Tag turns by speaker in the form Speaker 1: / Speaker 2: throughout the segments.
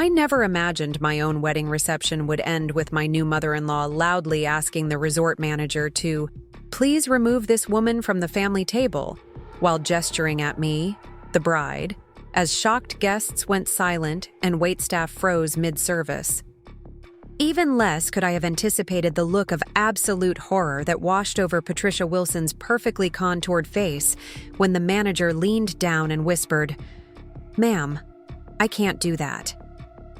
Speaker 1: I never imagined my own wedding reception would end with my new mother-in-law loudly asking the resort manager to please remove this woman from the family table, while gesturing at me, the bride, as shocked guests went silent and waitstaff froze mid-service. Even less could I have anticipated the look of absolute horror that washed over Patricia Wilson's perfectly contoured face when the manager leaned down and whispered, "Ma'am, I can't do that.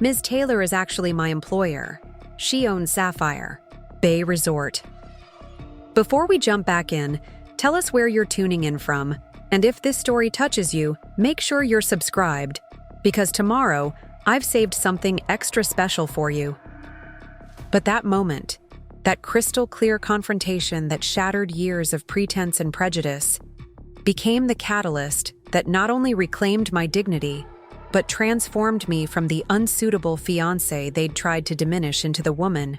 Speaker 1: Ms. Taylor is actually my employer. She owns Sapphire Bay Resort." Before we jump back in, tell us where you're tuning in from, and if this story touches you, make sure you're subscribed, because tomorrow I've saved something extra special for you. But that moment, that crystal-clear confrontation that shattered years of pretense and prejudice, became the catalyst that not only reclaimed my dignity, but transformed me from the unsuitable fiancé they'd tried to diminish into the woman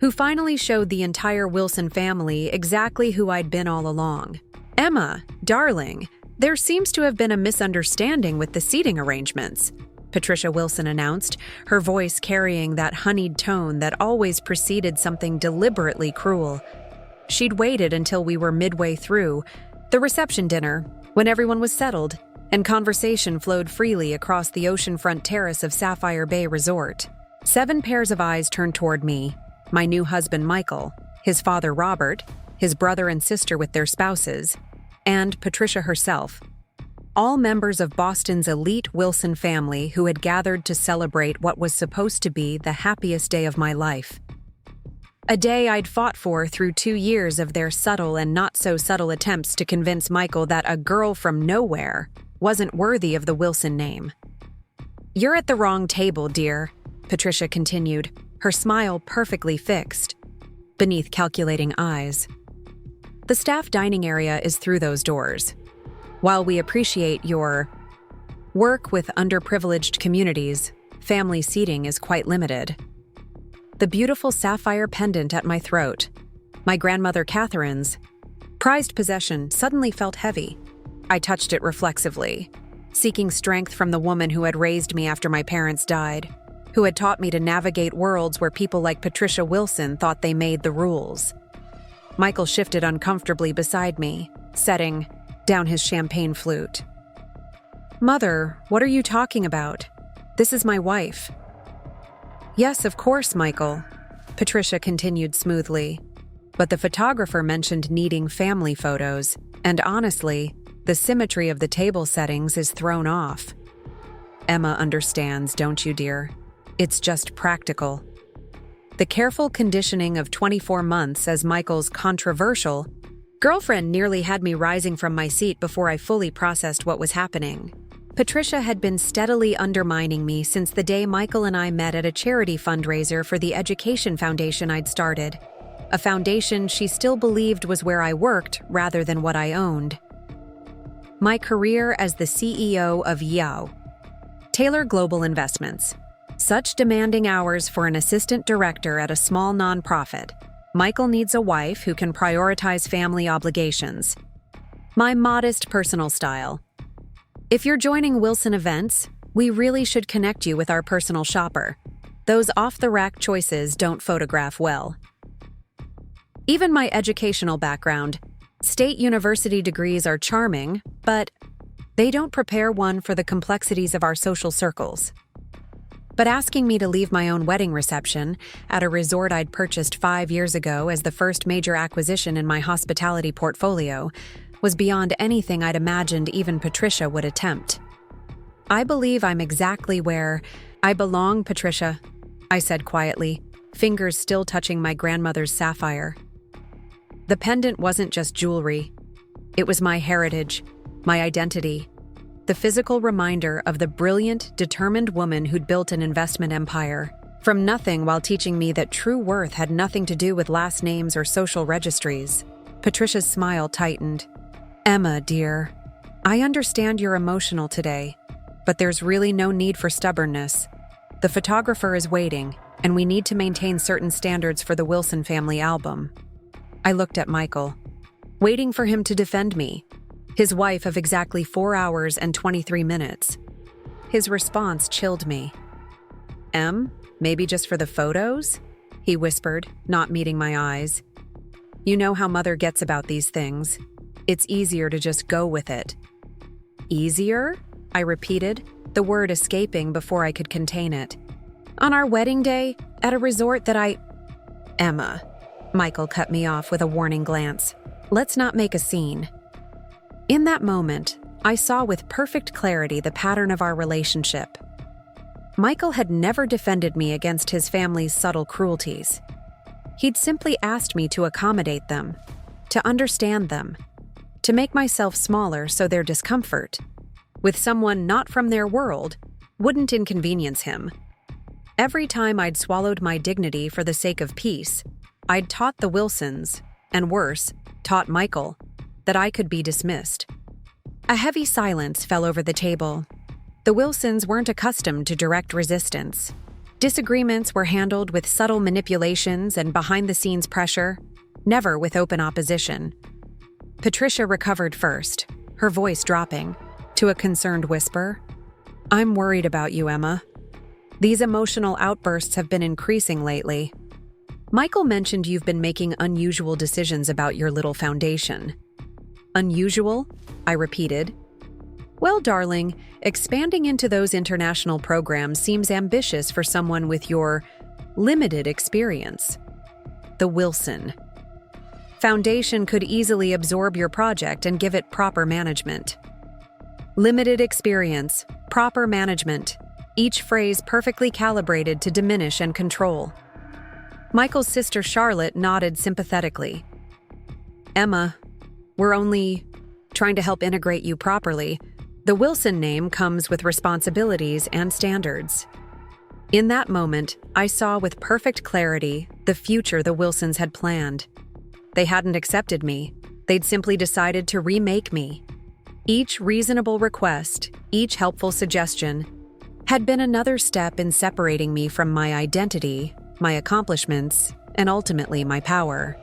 Speaker 1: who finally showed the entire Wilson family exactly who I'd been all along. "Emma, darling, there seems to have been a misunderstanding with the seating arrangements," Patricia Wilson announced, her voice carrying that honeyed tone that always preceded something deliberately cruel. She'd waited until we were midway through the reception dinner, when everyone was settled, and conversation flowed freely across the oceanfront terrace of Sapphire Bay Resort. 7 pairs of eyes turned toward me, my new husband Michael, his father Robert, his brother and sister with their spouses, and Patricia herself, all members of Boston's elite Wilson family who had gathered to celebrate what was supposed to be the happiest day of my life. A day I'd fought for through 2 years of their subtle and not-so-subtle attempts to convince Michael that a girl from nowhere wasn't worthy of the Wilson name. "You're at the wrong table, dear," Patricia continued, her smile perfectly fixed beneath calculating eyes. "The staff dining area is through those doors. While we appreciate your work with underprivileged communities, family seating is quite limited." The beautiful sapphire pendant at my throat, my grandmother Catherine's prized possession, suddenly felt heavy. I touched it reflexively, seeking strength from the woman who had raised me after my parents died, who had taught me to navigate worlds where people like Patricia Wilson thought they made the rules. Michael shifted uncomfortably beside me, setting down his champagne flute. "Mother, what are you talking about? This is my wife." "Yes, of course, Michael," Patricia continued smoothly. "But the photographer mentioned needing family photos, and honestly, the symmetry of the table settings is thrown off." "Emma understands, don't you, dear? It's just practical." The careful conditioning of 24 months as Michael's controversial girlfriend nearly had me rising from my seat before I fully processed what was happening. Patricia had been steadily undermining me since the day Michael and I met at a charity fundraiser for the education foundation I'd started, a foundation she still believed was where I worked rather than what I owned. My career as the CEO of Yao Taylor Global Investments. Such demanding hours for an assistant director at a small nonprofit. Michael needs a wife who can prioritize family obligations. My modest personal style. If you're joining Wilson events, we really should connect you with our personal shopper. Those off-the-rack choices don't photograph well. Even my educational background. State university degrees are charming, but they don't prepare one for the complexities of our social circles. But asking me to leave my own wedding reception at a resort I'd purchased 5 years ago as the first major acquisition in my hospitality portfolio was beyond anything I'd imagined even Patricia would attempt. "I believe I'm exactly where I belong, Patricia," I said quietly, fingers still touching my grandmother's sapphire. The pendant wasn't just jewelry. It was my heritage, my identity, the physical reminder of the brilliant, determined woman who'd built an investment empire from nothing while teaching me that true worth had nothing to do with last names or social registries. Patricia's smile tightened. "Emma, dear, I understand you're emotional today, but there's really no need for stubbornness. The photographer is waiting, and we need to maintain certain standards for the Wilson family album." I looked at Michael, waiting for him to defend me, his wife of exactly 4 hours and 23 minutes. His response chilled me. Maybe just for the photos? He whispered, not meeting my eyes. You know how Mother gets about these things. It's easier to just go with it. Easier? I repeated, the word escaping before I could contain it. On our wedding day, at a resort that Emma. Michael cut me off with a warning glance. Let's not make a scene. In that moment, I saw with perfect clarity the pattern of our relationship. Michael had never defended me against his family's subtle cruelties. He'd simply asked me to accommodate them, to understand them, to make myself smaller so their discomfort, with someone not from their world, wouldn't inconvenience him. Every time I'd swallowed my dignity for the sake of peace, I'd taught the Wilsons, and worse, taught Michael, that I could be dismissed. A heavy silence fell over the table. The Wilsons weren't accustomed to direct resistance. Disagreements were handled with subtle manipulations and behind-the-scenes pressure, never with open opposition. Patricia recovered first, her voice dropping, to a concerned whisper. I'm worried about you, Emma. These emotional outbursts have been increasing lately. Michael mentioned you've been making unusual decisions about your little foundation. Unusual? I repeated. Well, darling, expanding into those international programs seems ambitious for someone with your limited experience. The Wilson Foundation could easily absorb your project and give it proper management. Limited experience, proper management, each phrase perfectly calibrated to diminish and control. Michael's sister Charlotte nodded sympathetically. Emma, we're only trying to help integrate you properly. The Wilson name comes with responsibilities and standards. In that moment, I saw with perfect clarity the future the Wilsons had planned. They hadn't accepted me. They'd simply decided to remake me. Each reasonable request, each helpful suggestion, had been another step in separating me from my identity, my accomplishments, and ultimately my power.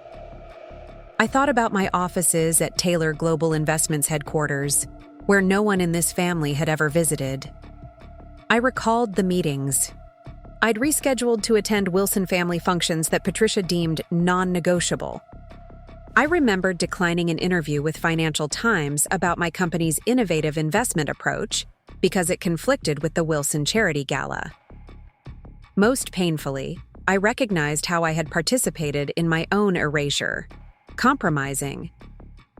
Speaker 1: I thought about my offices at Taylor Global Investments headquarters, where no one in this family had ever visited. I recalled the meetings. I'd rescheduled to attend Wilson family functions that Patricia deemed non-negotiable. I remembered declining an interview with Financial Times about my company's innovative investment approach because it conflicted with the Wilson Charity Gala. Most painfully, I recognized how I had participated in my own erasure, compromising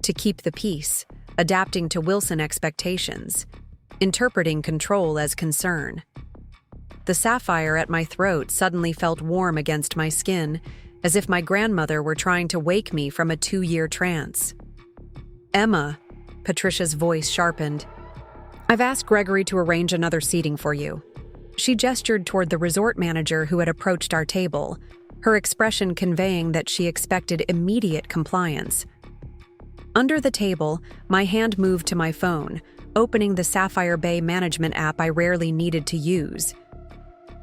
Speaker 1: to keep the peace, adapting to Wilson expectations, interpreting control as concern. The sapphire at my throat suddenly felt warm against my skin, as if my grandmother were trying to wake me from a 2-year trance. Emma, Patricia's voice sharpened. I've asked Gregory to arrange another seating for you. She gestured toward the resort manager who had approached our table, her expression conveying that she expected immediate compliance. Under the table, my hand moved to my phone, opening the Sapphire Bay management app I rarely needed to use.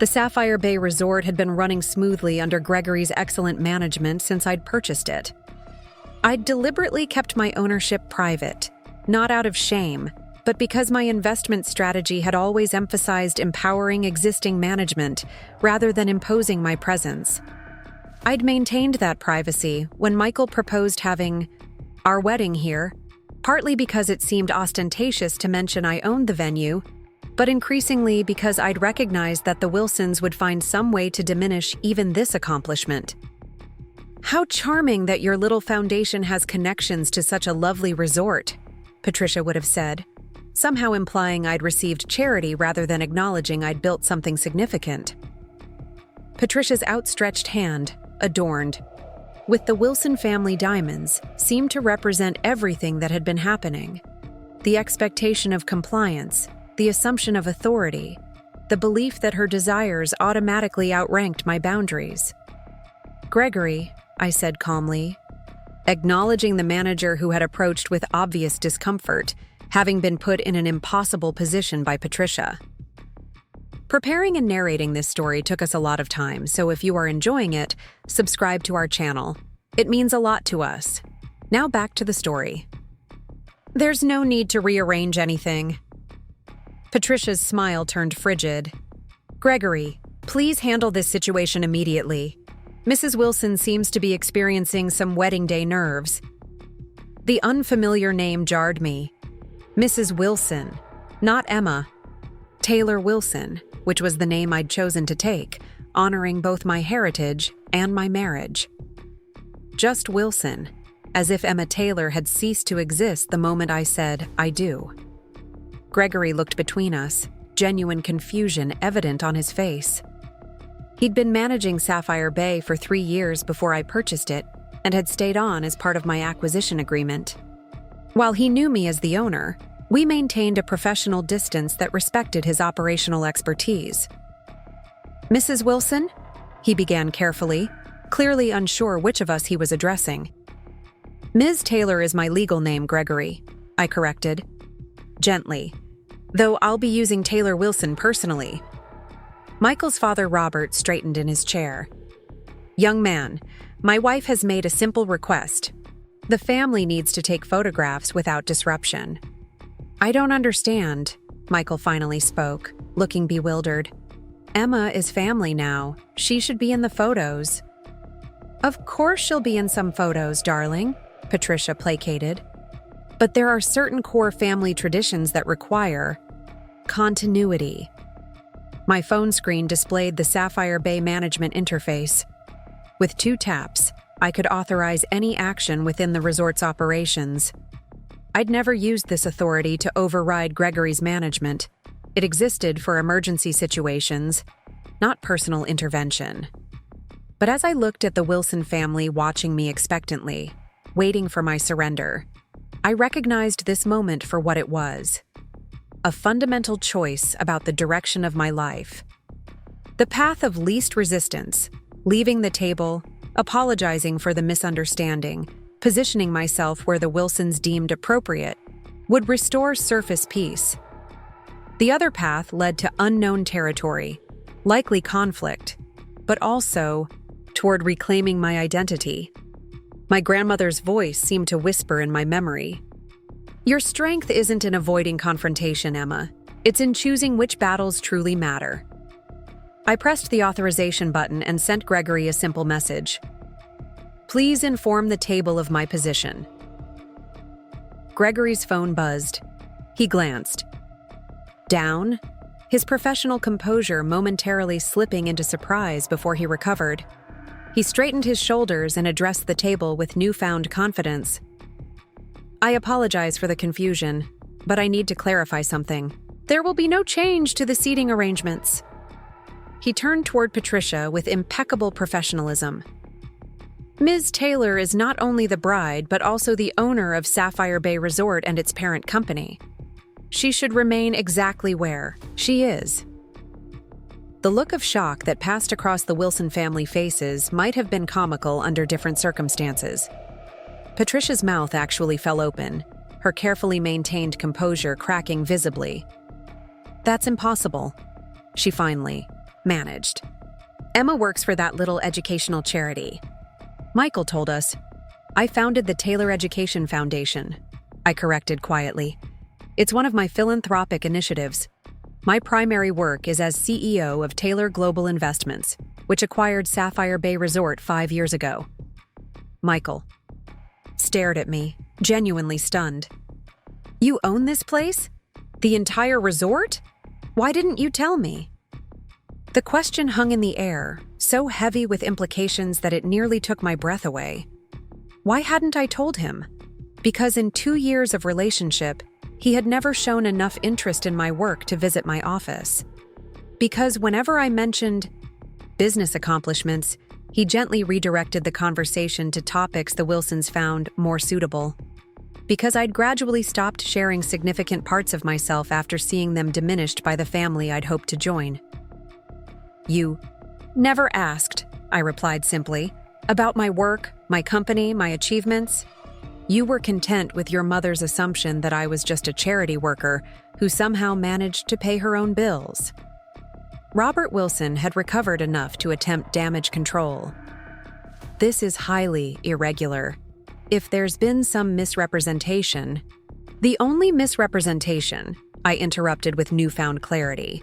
Speaker 1: The Sapphire Bay Resort had been running smoothly under Gregory's excellent management since I'd purchased it. I'd deliberately kept my ownership private, not out of shame, but because my investment strategy had always emphasized empowering existing management rather than imposing my presence. I'd maintained that privacy when Michael proposed having our wedding here, partly because it seemed ostentatious to mention I owned the venue, but increasingly because I'd recognized that the Wilsons would find some way to diminish even this accomplishment. How charming that your little foundation has connections to such a lovely resort, Patricia would have said, somehow implying I'd received charity rather than acknowledging I'd built something significant. Patricia's outstretched hand, adorned with the Wilson family diamonds, seemed to represent everything that had been happening. The expectation of compliance, the assumption of authority, the belief that her desires automatically outranked my boundaries. Gregory, I said calmly, acknowledging the manager who had approached with obvious discomfort, having been put in an impossible position by Patricia. Preparing and narrating this story took us a lot of time, so if you are enjoying it, subscribe to our channel. It means a lot to us. Now back to the story. There's no need to rearrange anything. Patricia's smile turned frigid. Gregory, Please handle this situation immediately. Mrs. Wilson seems to be experiencing some wedding day nerves. The unfamiliar name jarred me. Mrs. Wilson, not Emma. Taylor Wilson, which was the name I'd chosen to take, honoring both my heritage and my marriage. Just Wilson, as if Emma Taylor had ceased to exist the moment I said, "I do." Gregory looked between us, genuine confusion evident on his face. He'd been managing Sapphire Bay for 3 years before I purchased it and had stayed on as part of my acquisition agreement. While he knew me as the owner, we maintained a professional distance that respected his operational expertise. "Mrs. Wilson?" he began carefully, clearly unsure which of us he was addressing. "Ms. Taylor is my legal name, Gregory," I corrected. Gently, though I'll be using Taylor Wilson personally. Michael's father, Robert, straightened in his chair. "Young man, my wife has made a simple request. The family needs to take photographs without disruption." "I don't understand," Michael finally spoke, looking bewildered. "Emma is family now. She should be in the photos." "Of course she'll be in some photos, darling," Patricia placated. "But there are certain core family traditions that require continuity." My phone screen displayed the Sapphire Bay management interface. With 2 taps, I could authorize any action within the resort's operations. I'd never used this authority to override Gregory's management. It existed for emergency situations, not personal intervention. But as I looked at the Wilson family watching me expectantly, waiting for my surrender, I recognized this moment for what it was: a fundamental choice about the direction of my life. The path of least resistance, leaving the table, apologizing for the misunderstanding, positioning myself where the Wilsons deemed appropriate, would restore surface peace. The other path led to unknown territory, likely conflict, but also toward reclaiming my identity. My grandmother's voice seemed to whisper in my memory. "Your strength isn't in avoiding confrontation, Emma. It's in choosing which battles truly matter." I pressed the authorization button and sent Gregory a simple message. "Please inform the table of my position." Gregory's phone buzzed. He glanced down, his professional composure momentarily slipping into surprise before he recovered. He straightened his shoulders and addressed the table with newfound confidence. "I apologize for the confusion, but I need to clarify something. There will be no change to the seating arrangements." He turned toward Patricia with impeccable professionalism. "Ms. Taylor is not only the bride, but also the owner of Sapphire Bay Resort and its parent company. She should remain exactly where she is." The look of shock that passed across the Wilson family faces might have been comical under different circumstances. Patricia's mouth actually fell open, her carefully maintained composure cracking visibly. "That's impossible," she finally managed. "Emma works for that little educational charity. Michael told us. I founded the Taylor Education Foundation," I corrected quietly. "It's one of my philanthropic initiatives. My primary work is as CEO of Taylor Global Investments, which acquired Sapphire Bay Resort 5 years ago." Michael stared at me, genuinely stunned. "You own this place? The entire resort? Why didn't you tell me?" The question hung in the air, so heavy with implications that it nearly took my breath away. Why hadn't I told him? Because in 2 years of relationship, he had never shown enough interest in my work to visit my office. Because whenever I mentioned business accomplishments, he gently redirected the conversation to topics the Wilsons found more suitable. Because I'd gradually stopped sharing significant parts of myself after seeing them diminished by the family I'd hoped to join. "You never asked," I replied simply, "about my work, my company, my achievements. You were content with your mother's assumption that I was just a charity worker who somehow managed to pay her own bills." Robert Wilson had recovered enough to attempt damage control. "This is highly irregular. If there's been some misrepresentation—" "The only misrepresentation," I interrupted with newfound clarity,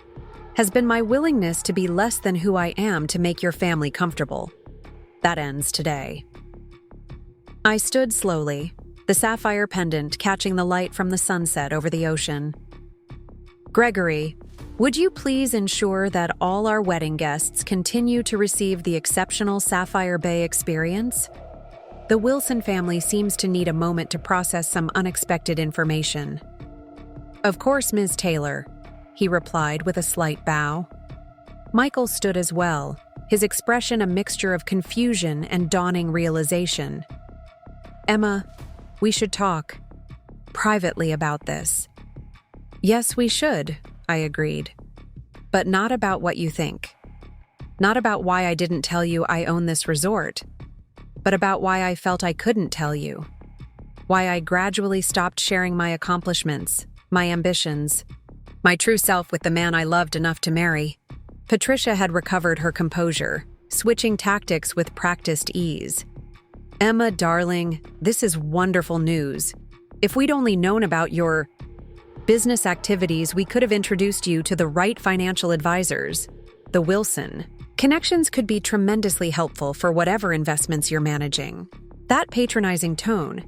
Speaker 1: has been my willingness to be less than who I am to make your family comfortable. That ends today. I stood slowly, the sapphire pendant catching the light from the sunset over the ocean. Gregory, would you please ensure that all our wedding guests continue to receive the exceptional Sapphire Bay experience? The Wilson family seems to need a moment to process some unexpected information. Of course, Ms. Taylor, he replied with a slight bow. Michael stood as well, his expression a mixture of confusion and dawning realization. Emma, we should talk privately about this. Yes, we should, I agreed. But not about what you think. Not about why I didn't tell you I own this resort, but about why I felt I couldn't tell you. Why I gradually stopped sharing my accomplishments, my ambitions, my true self with the man I loved enough to marry. Patricia had recovered her composure, switching tactics with practiced ease. Emma, darling, this is wonderful news. If we'd only known about your business activities, we could have introduced you to the right financial advisors, the Wilson. Connections could be tremendously helpful for whatever investments you're managing. That patronizing tone,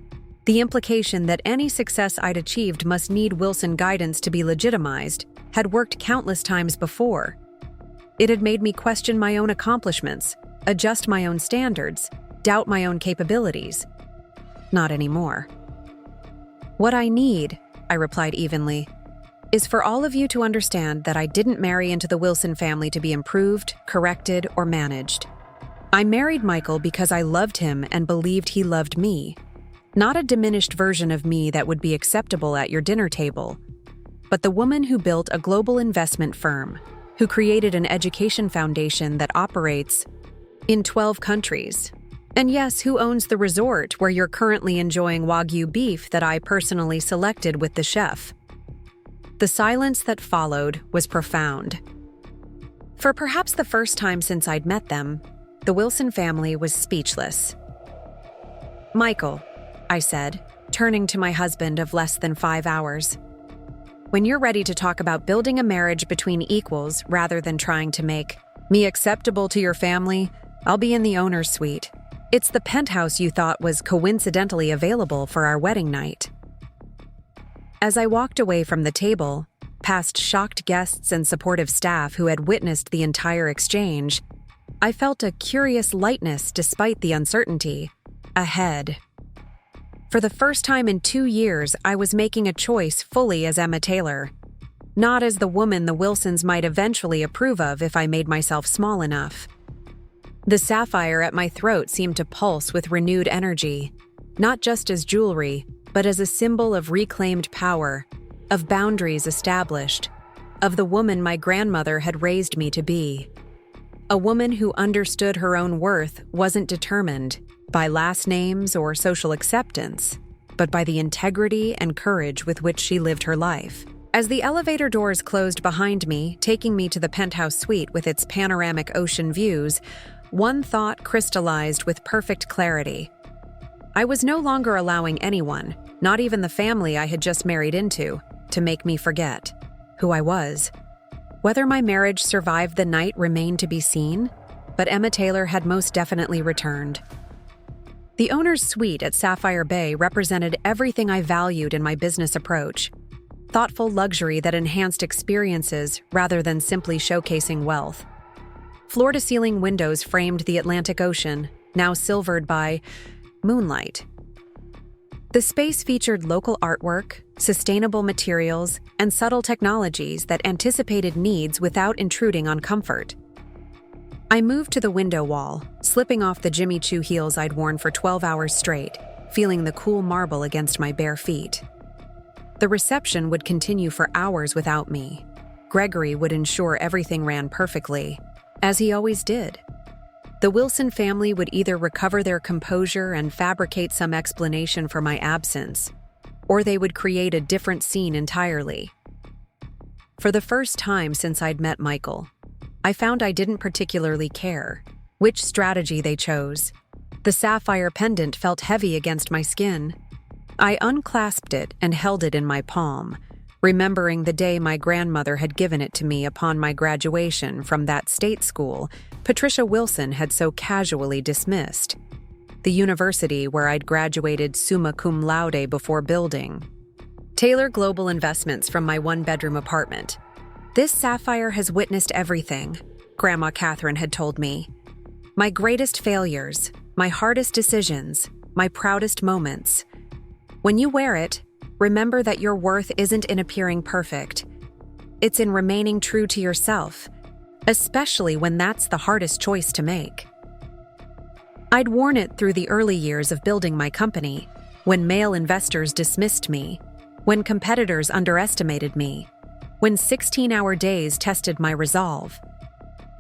Speaker 1: the implication that any success I'd achieved must need Wilson guidance to be legitimized, had worked countless times before. It had made me question my own accomplishments, adjust my own standards, doubt my own capabilities. Not anymore. What I need, I replied evenly, is for all of you to understand that I didn't marry into the Wilson family to be improved, corrected, or managed. I married Michael because I loved him and believed he loved me. Not a diminished version of me that would be acceptable at your dinner table, but the woman who built a global investment firm, who created an education foundation that operates in 12 countries. And yes, who owns the resort where you're currently enjoying Wagyu beef that I personally selected with the chef. The silence that followed was profound. For perhaps the first time since I'd met them, the Wilson family was speechless. Michael, I said, turning to my husband of less than 5 hours. When you're ready to talk about building a marriage between equals rather than trying to make me acceptable to your family, I'll be in the owner's suite. It's the penthouse you thought was coincidentally available for our wedding night. As I walked away from the table, past shocked guests and supportive staff who had witnessed the entire exchange, I felt a curious lightness despite the uncertainty ahead. For the first time in 2 years, I was making a choice fully as Emma Taylor, not as the woman the Wilsons might eventually approve of if I made myself small enough. The sapphire at my throat seemed to pulse with renewed energy, not just as jewelry, but as a symbol of reclaimed power, of boundaries established, of the woman my grandmother had raised me to be. A woman who understood her own worth wasn't determined by last names or social acceptance, but by the integrity and courage with which she lived her life. As the elevator doors closed behind me, taking me to the penthouse suite with its panoramic ocean views, one thought crystallized with perfect clarity. I was no longer allowing anyone, not even the family I had just married into, to make me forget who I was. Whether my marriage survived the night remained to be seen, but Emma Taylor had most definitely returned. The owner's suite at Sapphire Bay represented everything I valued in my business approach: thoughtful luxury that enhanced experiences rather than simply showcasing wealth. Floor-to-ceiling windows framed the Atlantic Ocean, now silvered by moonlight. The space featured local artwork, sustainable materials, and subtle technologies that anticipated needs without intruding on comfort. I moved to the window wall, slipping off the Jimmy Choo heels I'd worn for 12 hours straight, feeling the cool marble against my bare feet. The reception would continue for hours without me. Gregory would ensure everything ran perfectly, as he always did. The Wilson family would either recover their composure and fabricate some explanation for my absence, or they would create a different scene entirely. For the first time since I'd met Michael, I found I didn't particularly care which strategy they chose. The sapphire pendant felt heavy against my skin. I unclasped it and held it in my palm, remembering the day my grandmother had given it to me upon my graduation from that state school Patricia Wilson had so casually dismissed, the university where I'd graduated summa cum laude before building. Taylor Global Investments from my one-bedroom apartment. This Sapphire has witnessed everything, Grandma Catherine had told me. My greatest failures, my hardest decisions, my proudest moments. When you wear it, remember that your worth isn't in appearing perfect. It's in remaining true to yourself, especially when that's the hardest choice to make. I'd worn it through the early years of building my company, when male investors dismissed me, when competitors underestimated me, when 16-hour days tested my resolve.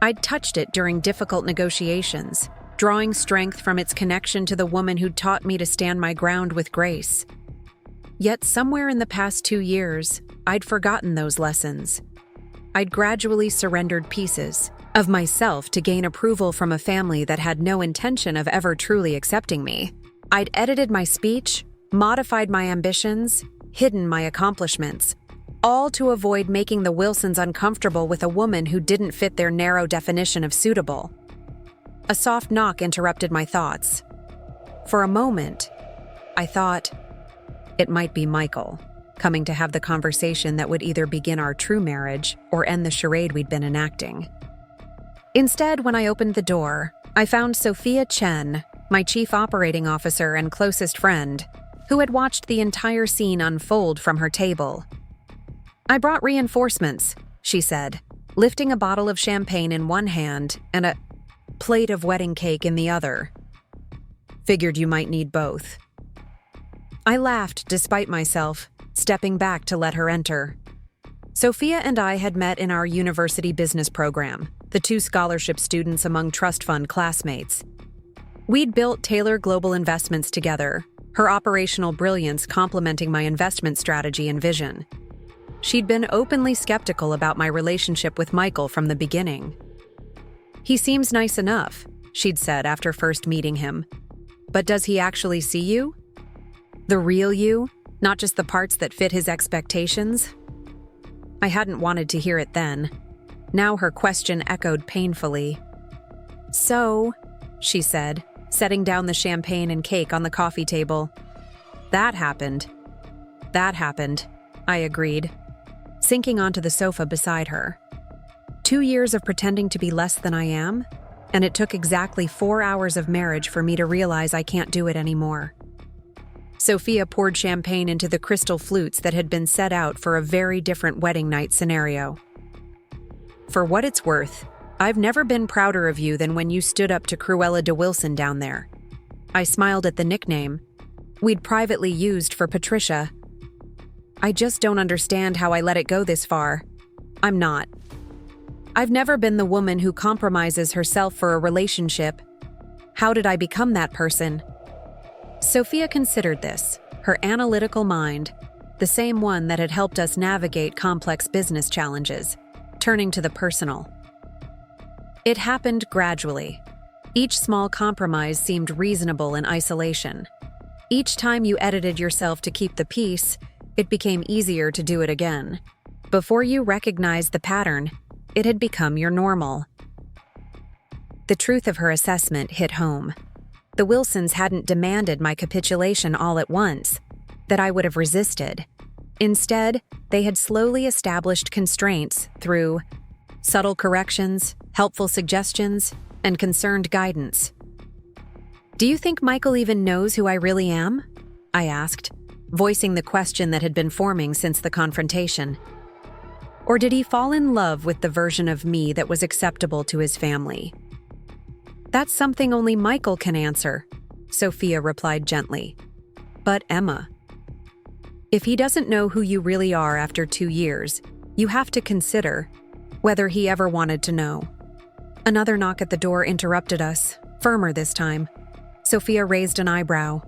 Speaker 1: I'd touched it during difficult negotiations, drawing strength from its connection to the woman who'd taught me to stand my ground with grace. Yet somewhere in the past 2 years, I'd forgotten those lessons. I'd gradually surrendered pieces of myself to gain approval from a family that had no intention of ever truly accepting me. I'd edited my speech, modified my ambitions, hidden my accomplishments, all to avoid making the Wilsons uncomfortable with a woman who didn't fit their narrow definition of suitable. A soft knock interrupted my thoughts. For a moment, I thought it might be Michael, coming to have the conversation that would either begin our true marriage or end the charade we'd been enacting. Instead, when I opened the door, I found Sophia Chen, my chief operating officer and closest friend, who had watched the entire scene unfold from her table. "I brought reinforcements," she said, lifting a bottle of champagne in one hand and a plate of wedding cake in the other. "Figured you might need both." I laughed despite myself, stepping back to let her enter. Sophia and I had met in our university business program, the 2 scholarship students among trust fund classmates. We'd built Taylor Global Investments together, her operational brilliance complementing my investment strategy and vision. She'd been openly skeptical about my relationship with Michael from the beginning. "He seems nice enough," she'd said after first meeting him. "But does he actually see you? The real you, not just the parts that fit his expectations?" I hadn't wanted to hear it then. Now her question echoed painfully. "So," she said, setting down the champagne and cake on the coffee table. That happened, I agreed, sinking onto the sofa beside her. 2 years of pretending to be less than I am, and it took exactly 4 hours of marriage for me to realize I can't do it anymore. Sophia poured champagne into the crystal flutes that had been set out for a very different wedding night scenario. "For what it's worth, I've never been prouder of you than when you stood up to Cruella de Wilson down there." I smiled at the nickname we'd privately used for Patricia. "I just don't understand how I let it go this far. I'm not. I've never been the woman who compromises herself for a relationship. How did I become that person?" Sophia considered this, her analytical mind, the same one that had helped us navigate complex business challenges, turning to the personal. "It happened gradually. Each small compromise seemed reasonable in isolation. Each time you edited yourself to keep the peace, it became easier to do it again. Before you recognized the pattern, it had become your normal." The truth of her assessment hit home. The Wilsons hadn't demanded my capitulation all at once, that I would have resisted. Instead, they had slowly established constraints through subtle corrections, helpful suggestions, and concerned guidance. "Do you think Michael even knows who I really am?" I asked, voicing the question that had been forming since the confrontation. "Or did he fall in love with the version of me that was acceptable to his family?" "That's something only Michael can answer," Sophia replied gently. "But Emma, if he doesn't know who you really are after 2 years, you have to consider whether he ever wanted to know." Another knock at the door interrupted us, firmer this time. Sophia raised an eyebrow.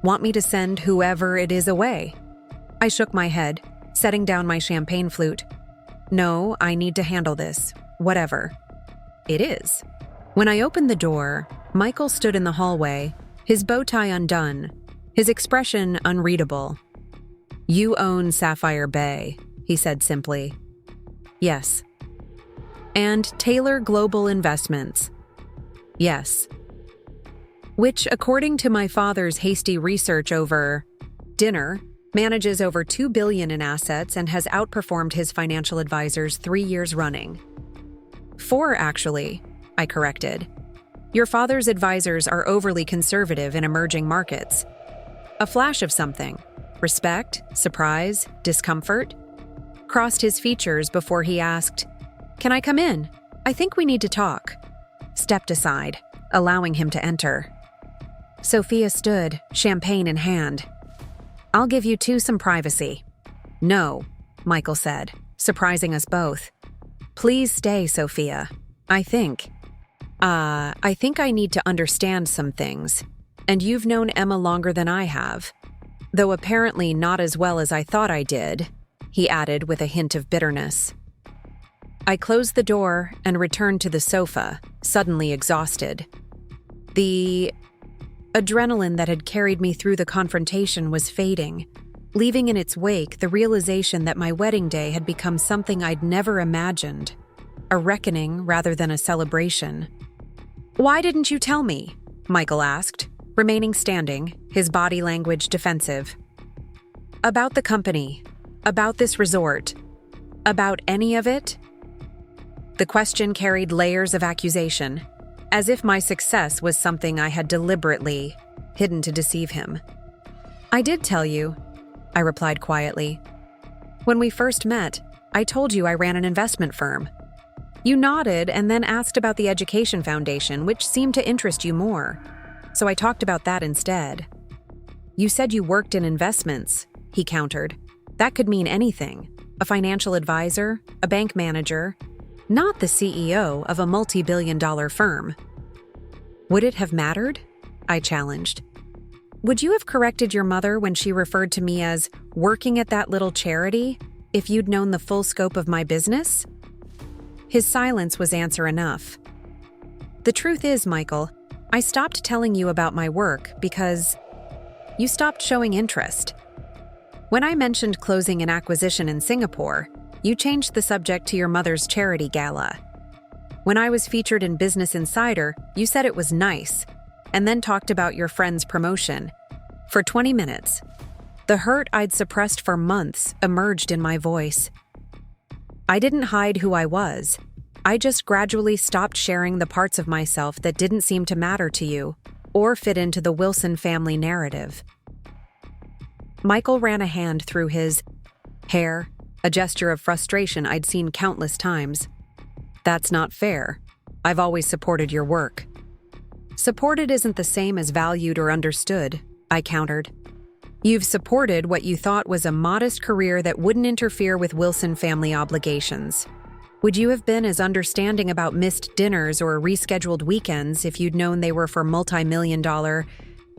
Speaker 1: "Want me to send whoever it is away?" I shook my head, setting down my champagne flute. "No, I need to handle this, whatever it is." When I opened the door, Michael stood in the hallway, his bow tie undone, his expression unreadable. "You own Sapphire Bay," he said simply. Yes. And Taylor Global Investments. Yes. Which, according to my father's hasty research over dinner, manages over $2 billion in assets and has outperformed his financial advisors 3 years running. 4, actually, I corrected. Your father's advisors are overly conservative in emerging markets. A flash of something. Respect, surprise, discomfort. Crossed his features before he asked, "Can I come in? I think we need to talk." Stepped aside, allowing him to enter. Sophia stood, champagne in hand. "I'll give you two some privacy." "No," Michael said, surprising us both. "Please stay, Sophia. I think I need to understand some things. And you've known Emma longer than I have. Though apparently not as well as I thought I did," he added with a hint of bitterness. I closed the door and returned to the sofa, suddenly exhausted. The adrenaline that had carried me through the confrontation was fading, leaving in its wake the realization that my wedding day had become something I'd never imagined, a reckoning rather than a celebration. "Why didn't you tell me?" Michael asked, remaining standing, his body language defensive. "About the company, about this resort, about any of it?" The question carried layers of accusation, as if my success was something I had deliberately hidden to deceive him. "I did tell you," I replied quietly. "When we first met, I told you I ran an investment firm. You nodded and then asked about the Education Foundation, which seemed to interest you more. So I talked about that instead." "You said you worked in investments," he countered. "That could mean anything. A financial advisor, a bank manager, not the CEO of a multi-billion-dollar firm." "Would it have mattered?" I challenged. "Would you have corrected your mother when she referred to me as working at that little charity if you'd known the full scope of my business?" His silence was answer enough. "The truth is, Michael, I stopped telling you about my work because you stopped showing interest. When I mentioned closing an acquisition in Singapore, you changed the subject to your mother's charity gala. When I was featured in Business Insider, you said it was nice, and then talked about your friend's promotion. For 20 minutes. The hurt I'd suppressed for months emerged in my voice. I didn't hide who I was. I just gradually stopped sharing the parts of myself that didn't seem to matter to you, or fit into the Wilson family narrative." Michael ran a hand through his hair, a gesture of frustration I'd seen countless times. "That's not fair. I've always supported your work." "Supported isn't the same as valued or understood," I countered. "You've supported what you thought was a modest career that wouldn't interfere with Wilson family obligations. Would you have been as understanding about missed dinners or rescheduled weekends if you'd known they were for multi-million-dollar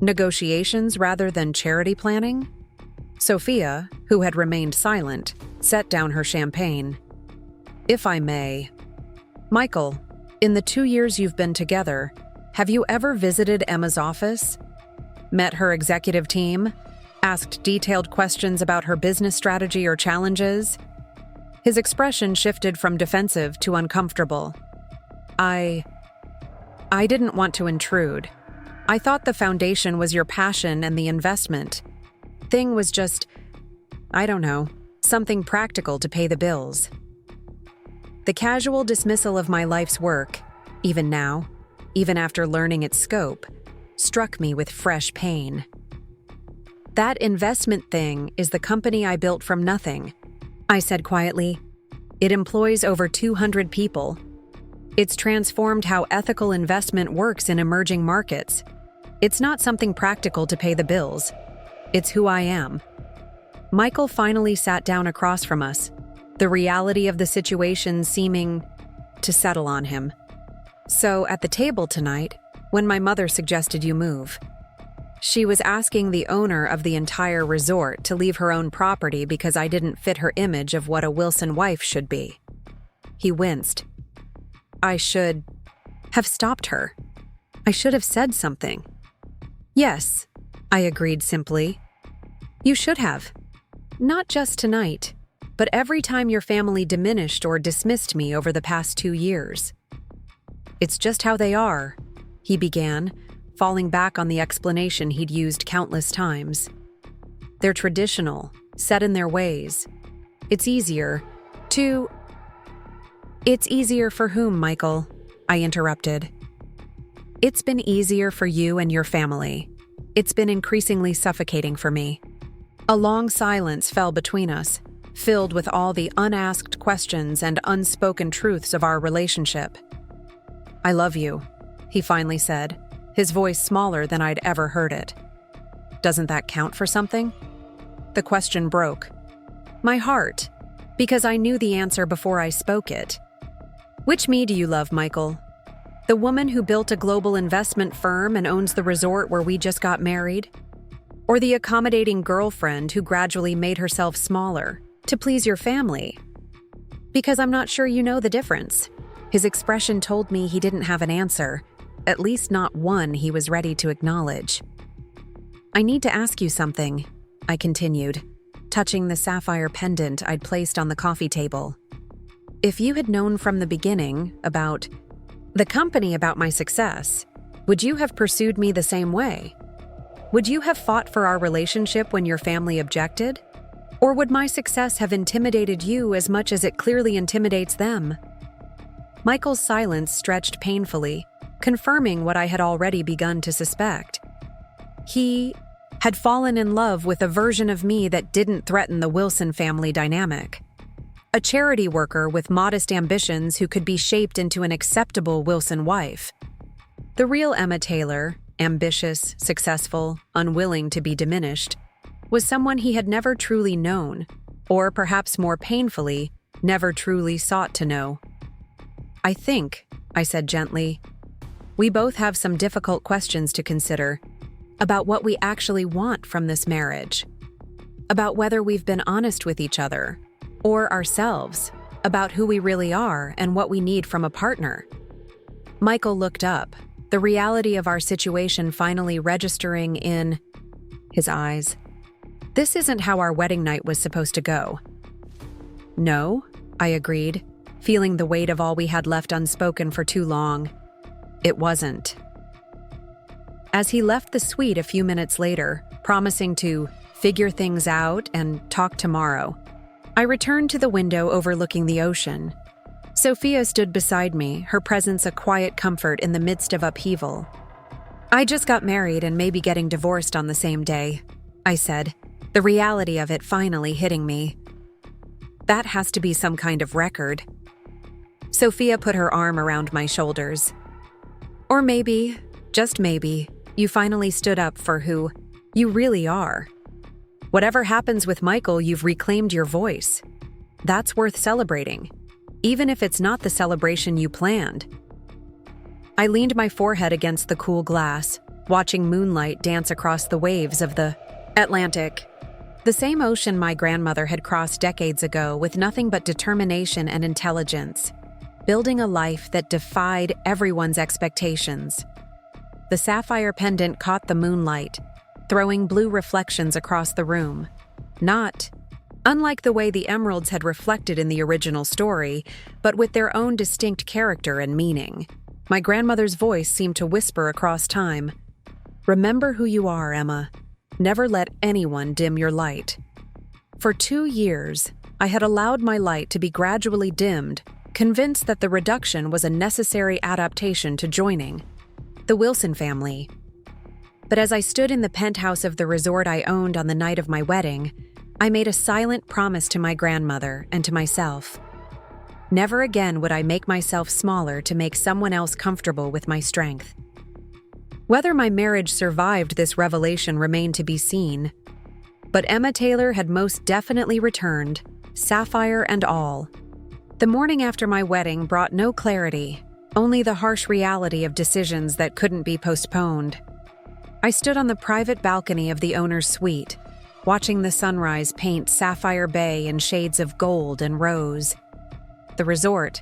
Speaker 1: negotiations rather than charity planning?" Sophia, who had remained silent, set down her champagne. "If I may. Michael, in the 2 years you've been together, have you ever visited Emma's office? Met her executive team? Asked detailed questions about her business strategy or challenges?" His expression shifted from defensive to uncomfortable. I didn't want to intrude. I thought the foundation was your passion and the investment. Thing was just, I don't know, something practical to pay the bills. The casual dismissal of my life's work, even now, even after learning its scope, struck me with fresh pain. "That investment thing is the company I built from nothing," I said quietly. "It employs over 200 people. It's transformed how ethical investment works in emerging markets. It's not something practical to pay the bills. It's who I am." Michael finally sat down across from us, the reality of the situation seeming to settle on him. "So at the table tonight, when my mother suggested you move, she was asking the owner of the entire resort to leave her own property because I didn't fit her image of what a Wilson wife should be." He winced. "I should have stopped her. I should have said something." "Yes," I agreed simply. "You should have. Not just tonight. but every time your family diminished or dismissed me over the past 2 years. It's just how they are, he began, falling back on the explanation he'd used countless times. They're traditional, set in their ways. It's easier for whom, Michael? I interrupted. It's been easier for you and your family. It's been increasingly suffocating for me. A long silence fell between us, filled with all the unasked questions and unspoken truths of our relationship. I love you, he finally said, his voice smaller than I'd ever heard it. Doesn't that count for something? The question broke. My heart, because I knew the answer before I spoke it. Which me do you love, Michael? The woman who built a global investment firm and owns the resort where we just got married? Or the accommodating girlfriend who gradually made herself smaller to please your family? Because I'm not sure you know the difference. His expression told me he didn't have an answer, at least not one he was ready to acknowledge. I need to ask you something, I continued, touching the sapphire pendant I'd placed on the coffee table. If you had known from the beginning about the company, about my success, would you have pursued me the same way? Would you have fought for our relationship when your family objected? Or would my success have intimidated you as much as it clearly intimidates them? Michael's silence stretched painfully, confirming what I had already begun to suspect. He had fallen in love with a version of me that didn't threaten the Wilson family dynamic. A charity worker with modest ambitions who could be shaped into an acceptable Wilson wife. The real Emma Taylor, ambitious, successful, unwilling to be diminished, was someone he had never truly known, or perhaps more painfully, never truly sought to know. I think, I said gently, we both have some difficult questions to consider about what we actually want from this marriage, about whether we've been honest with each other, or ourselves, about who we really are and what we need from a partner. Michael looked up, the reality of our situation finally registering in his eyes. This isn't how our wedding night was supposed to go. No, I agreed, feeling the weight of all we had left unspoken for too long. It wasn't. As he left the suite a few minutes later, promising to figure things out and talk tomorrow, I returned to the window overlooking the ocean. Sophia stood beside me, her presence a quiet comfort in the midst of upheaval. I just got married and may be getting divorced on the same day, I said, the reality of it finally hitting me. That has to be some kind of record. Sophia put her arm around my shoulders. Or maybe, just maybe, you finally stood up for who you really are. Whatever happens with Michael, you've reclaimed your voice. That's worth celebrating, even if it's not the celebration you planned. I leaned my forehead against the cool glass, watching moonlight dance across the waves of the Atlantic. The same ocean my grandmother had crossed decades ago with nothing but determination and intelligence, building a life that defied everyone's expectations. The sapphire pendant caught the moonlight, throwing blue reflections across the room. Not, unlike the way the emeralds had reflected in the original story, but with their own distinct character and meaning. My grandmother's voice seemed to whisper across time. Remember who you are, Emma. Never let anyone dim your light. For 2 years, I had allowed my light to be gradually dimmed, convinced that the reduction was a necessary adaptation to joining the Wilson family. But as I stood in the penthouse of the resort I owned on the night of my wedding, I made a silent promise to my grandmother and to myself. Never again would I make myself smaller to make someone else comfortable with my strength. Whether my marriage survived this revelation remained to be seen, but Emma Taylor had most definitely returned, sapphire and all. The morning after my wedding brought no clarity, only the harsh reality of decisions that couldn't be postponed. I stood on the private balcony of the owner's suite, watching the sunrise paint Sapphire Bay in shades of gold and rose. The resort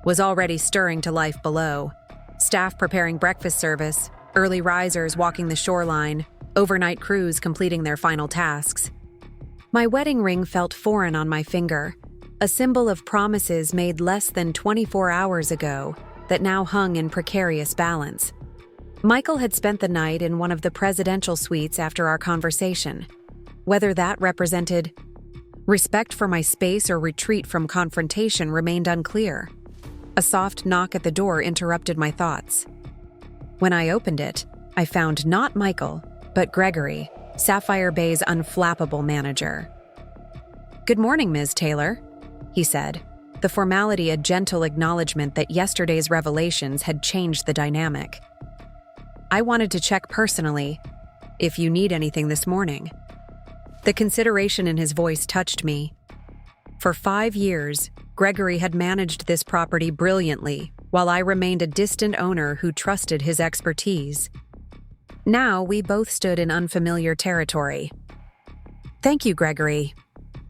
Speaker 1: was already stirring to life below, staff preparing breakfast service, early risers walking the shoreline, overnight crews completing their final tasks. My wedding ring felt foreign on my finger, a symbol of promises made less than 24 hours ago that now hung in precarious balance. Michael had spent the night in one of the presidential suites after our conversation. Whether that represented respect for my space or retreat from confrontation remained unclear. A soft knock at the door interrupted my thoughts. When I opened it, I found not Michael, but Gregory, Sapphire Bay's unflappable manager. "Good morning, Ms. Taylor," he said, the formality a gentle acknowledgement that yesterday's revelations had changed the dynamic. "I wanted to check personally, if you need anything this morning." The consideration in his voice touched me. For 5 years, Gregory had managed this property brilliantly, while I remained a distant owner who trusted his expertise. Now we both stood in unfamiliar territory. "Thank you, Gregory.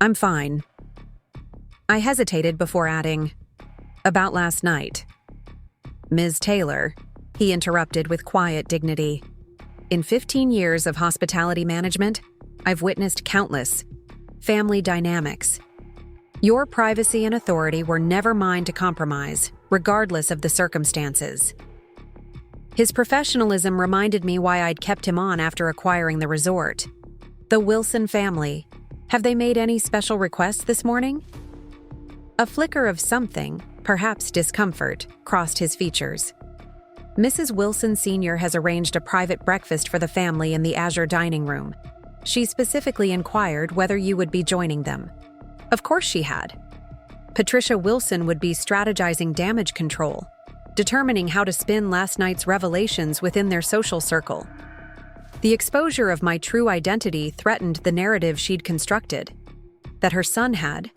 Speaker 1: I'm fine." I hesitated before adding, "About last night." "Ms. Taylor," he interrupted with quiet dignity. "In 15 years of hospitality management, I've witnessed countless family dynamics. Your privacy and authority were never mine to compromise, regardless of the circumstances." His professionalism reminded me why I'd kept him on after acquiring the resort. "The Wilson family. Have they made any special requests this morning?" A flicker of something, perhaps discomfort, crossed his features. "Mrs. Wilson Sr. has arranged a private breakfast for the family in the Azure dining room. She specifically inquired whether you would be joining them." Of course she had. Patricia Wilson would be strategizing damage control, determining how to spin last night's revelations within their social circle. The exposure of my true identity threatened the narrative she'd constructed, that her son had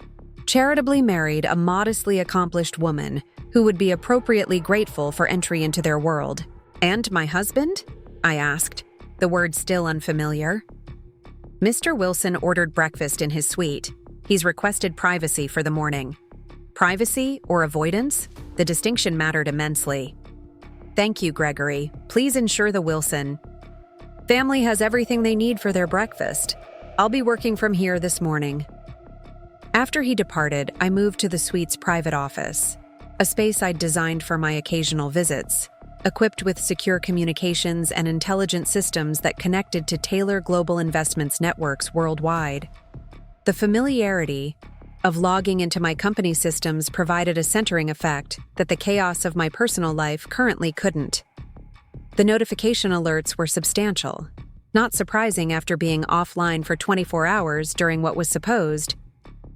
Speaker 1: charitably married a modestly accomplished woman who would be appropriately grateful for entry into their world. "And my husband?" I asked, the word still unfamiliar. "Mr. Wilson ordered breakfast in his suite. He's requested privacy for the morning." Privacy or avoidance? The distinction mattered immensely. "Thank you, Gregory. Please ensure the Wilson family has everything they need for their breakfast. I'll be working from here this morning." After he departed, I moved to the suite's private office, a space I'd designed for my occasional visits, equipped with secure communications and intelligent systems that connected to Taylor Global Investments networks worldwide. The familiarity of logging into my company systems provided a centering effect that the chaos of my personal life currently couldn't. The notification alerts were substantial, not surprising after being offline for 24 hours during what was supposed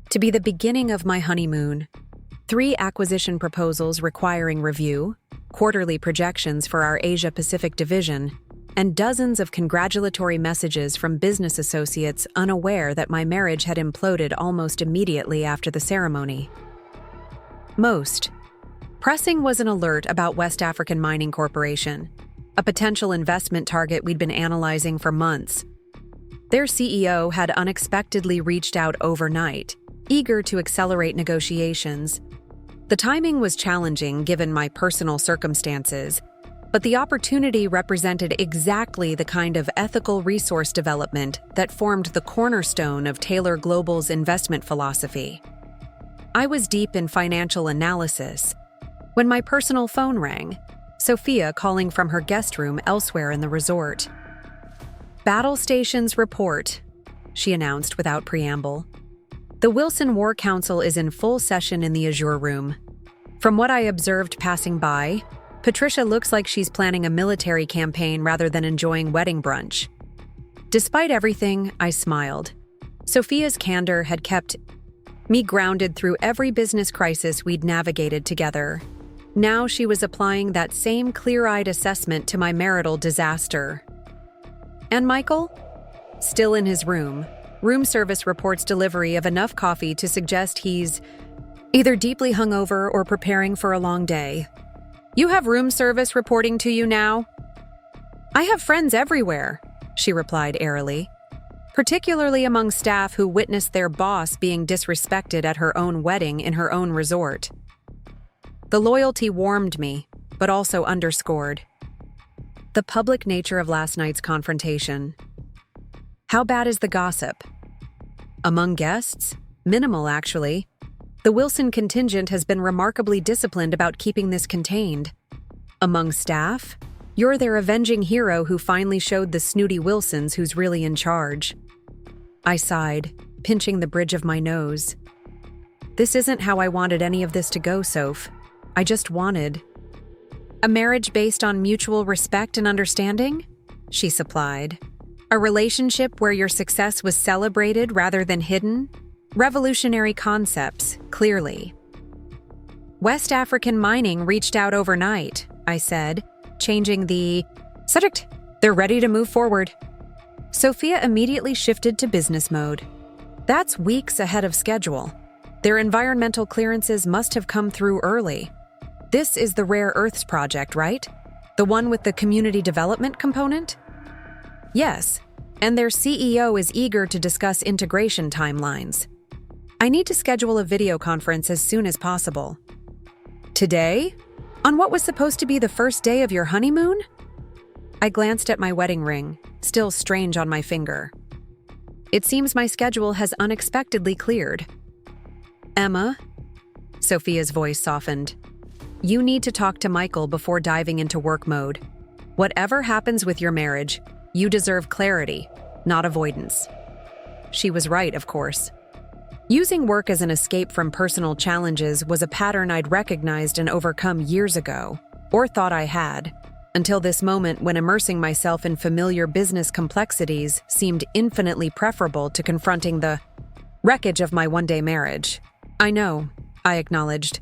Speaker 1: to be the beginning of my honeymoon. 3 acquisition proposals requiring review, quarterly projections for our Asia-Pacific division, and dozens of congratulatory messages from business associates unaware that my marriage had imploded almost immediately after the ceremony. Most pressing was an alert about West African Mining Corporation, a potential investment target we'd been analyzing for months. Their CEO had unexpectedly reached out overnight, eager to accelerate negotiations. The timing was challenging given my personal circumstances, but the opportunity represented exactly the kind of ethical resource development that formed the cornerstone of Taylor Global's investment philosophy. I was deep in financial analysis when my personal phone rang, Sophia calling from her guest room elsewhere in the resort. "Battle stations report," she announced without preamble. "The Wilson War Council is in full session in the Azure room. From what I observed passing by, Patricia looks like she's planning a military campaign rather than enjoying wedding brunch." Despite everything, I smiled. Sophia's candor had kept me grounded through every business crisis we'd navigated together. Now she was applying that same clear-eyed assessment to my marital disaster. "And Michael?" "Still in his room. Room service reports delivery of enough coffee to suggest he's either deeply hungover or preparing for a long day." "You have room service reporting to you now?" "I have friends everywhere," she replied airily, "particularly among staff who witnessed their boss being disrespected at her own wedding in her own resort." The loyalty warmed me, but also underscored the public nature of last night's confrontation. "How bad is the gossip?" Among guests? Minimal, actually. The Wilson contingent has been remarkably disciplined about keeping this contained. Among staff? You're their avenging hero who finally showed the snooty Wilsons who's really in charge. I sighed, pinching the bridge of my nose. This isn't how I wanted any of this to go, Soph. I just wanted a marriage based on mutual respect and understanding, she supplied. A relationship where your success was celebrated rather than hidden. Revolutionary concepts, clearly. West African mining reached out overnight, I said, changing the subject. They're ready to move forward. Sophia immediately shifted to business mode. That's weeks ahead of schedule. Their environmental clearances must have come through early. This is the Rare Earths project, right? The one with the community development component? Yes, and their CEO is eager to discuss integration timelines. I need to schedule a video conference as soon as possible. Today? On what was supposed to be the first day of your honeymoon? I glanced at my wedding ring, still strange on my finger. It seems my schedule has unexpectedly cleared. Emma? Sophia's voice softened. You need to talk to Michael before diving into work mode. Whatever happens with your marriage, you deserve clarity, not avoidance. She was right, of course. Using work as an escape from personal challenges was a pattern I'd recognized and overcome years ago, or thought I had, until this moment when immersing myself in familiar business complexities seemed infinitely preferable to confronting the wreckage of my one-day marriage. I know, I acknowledged.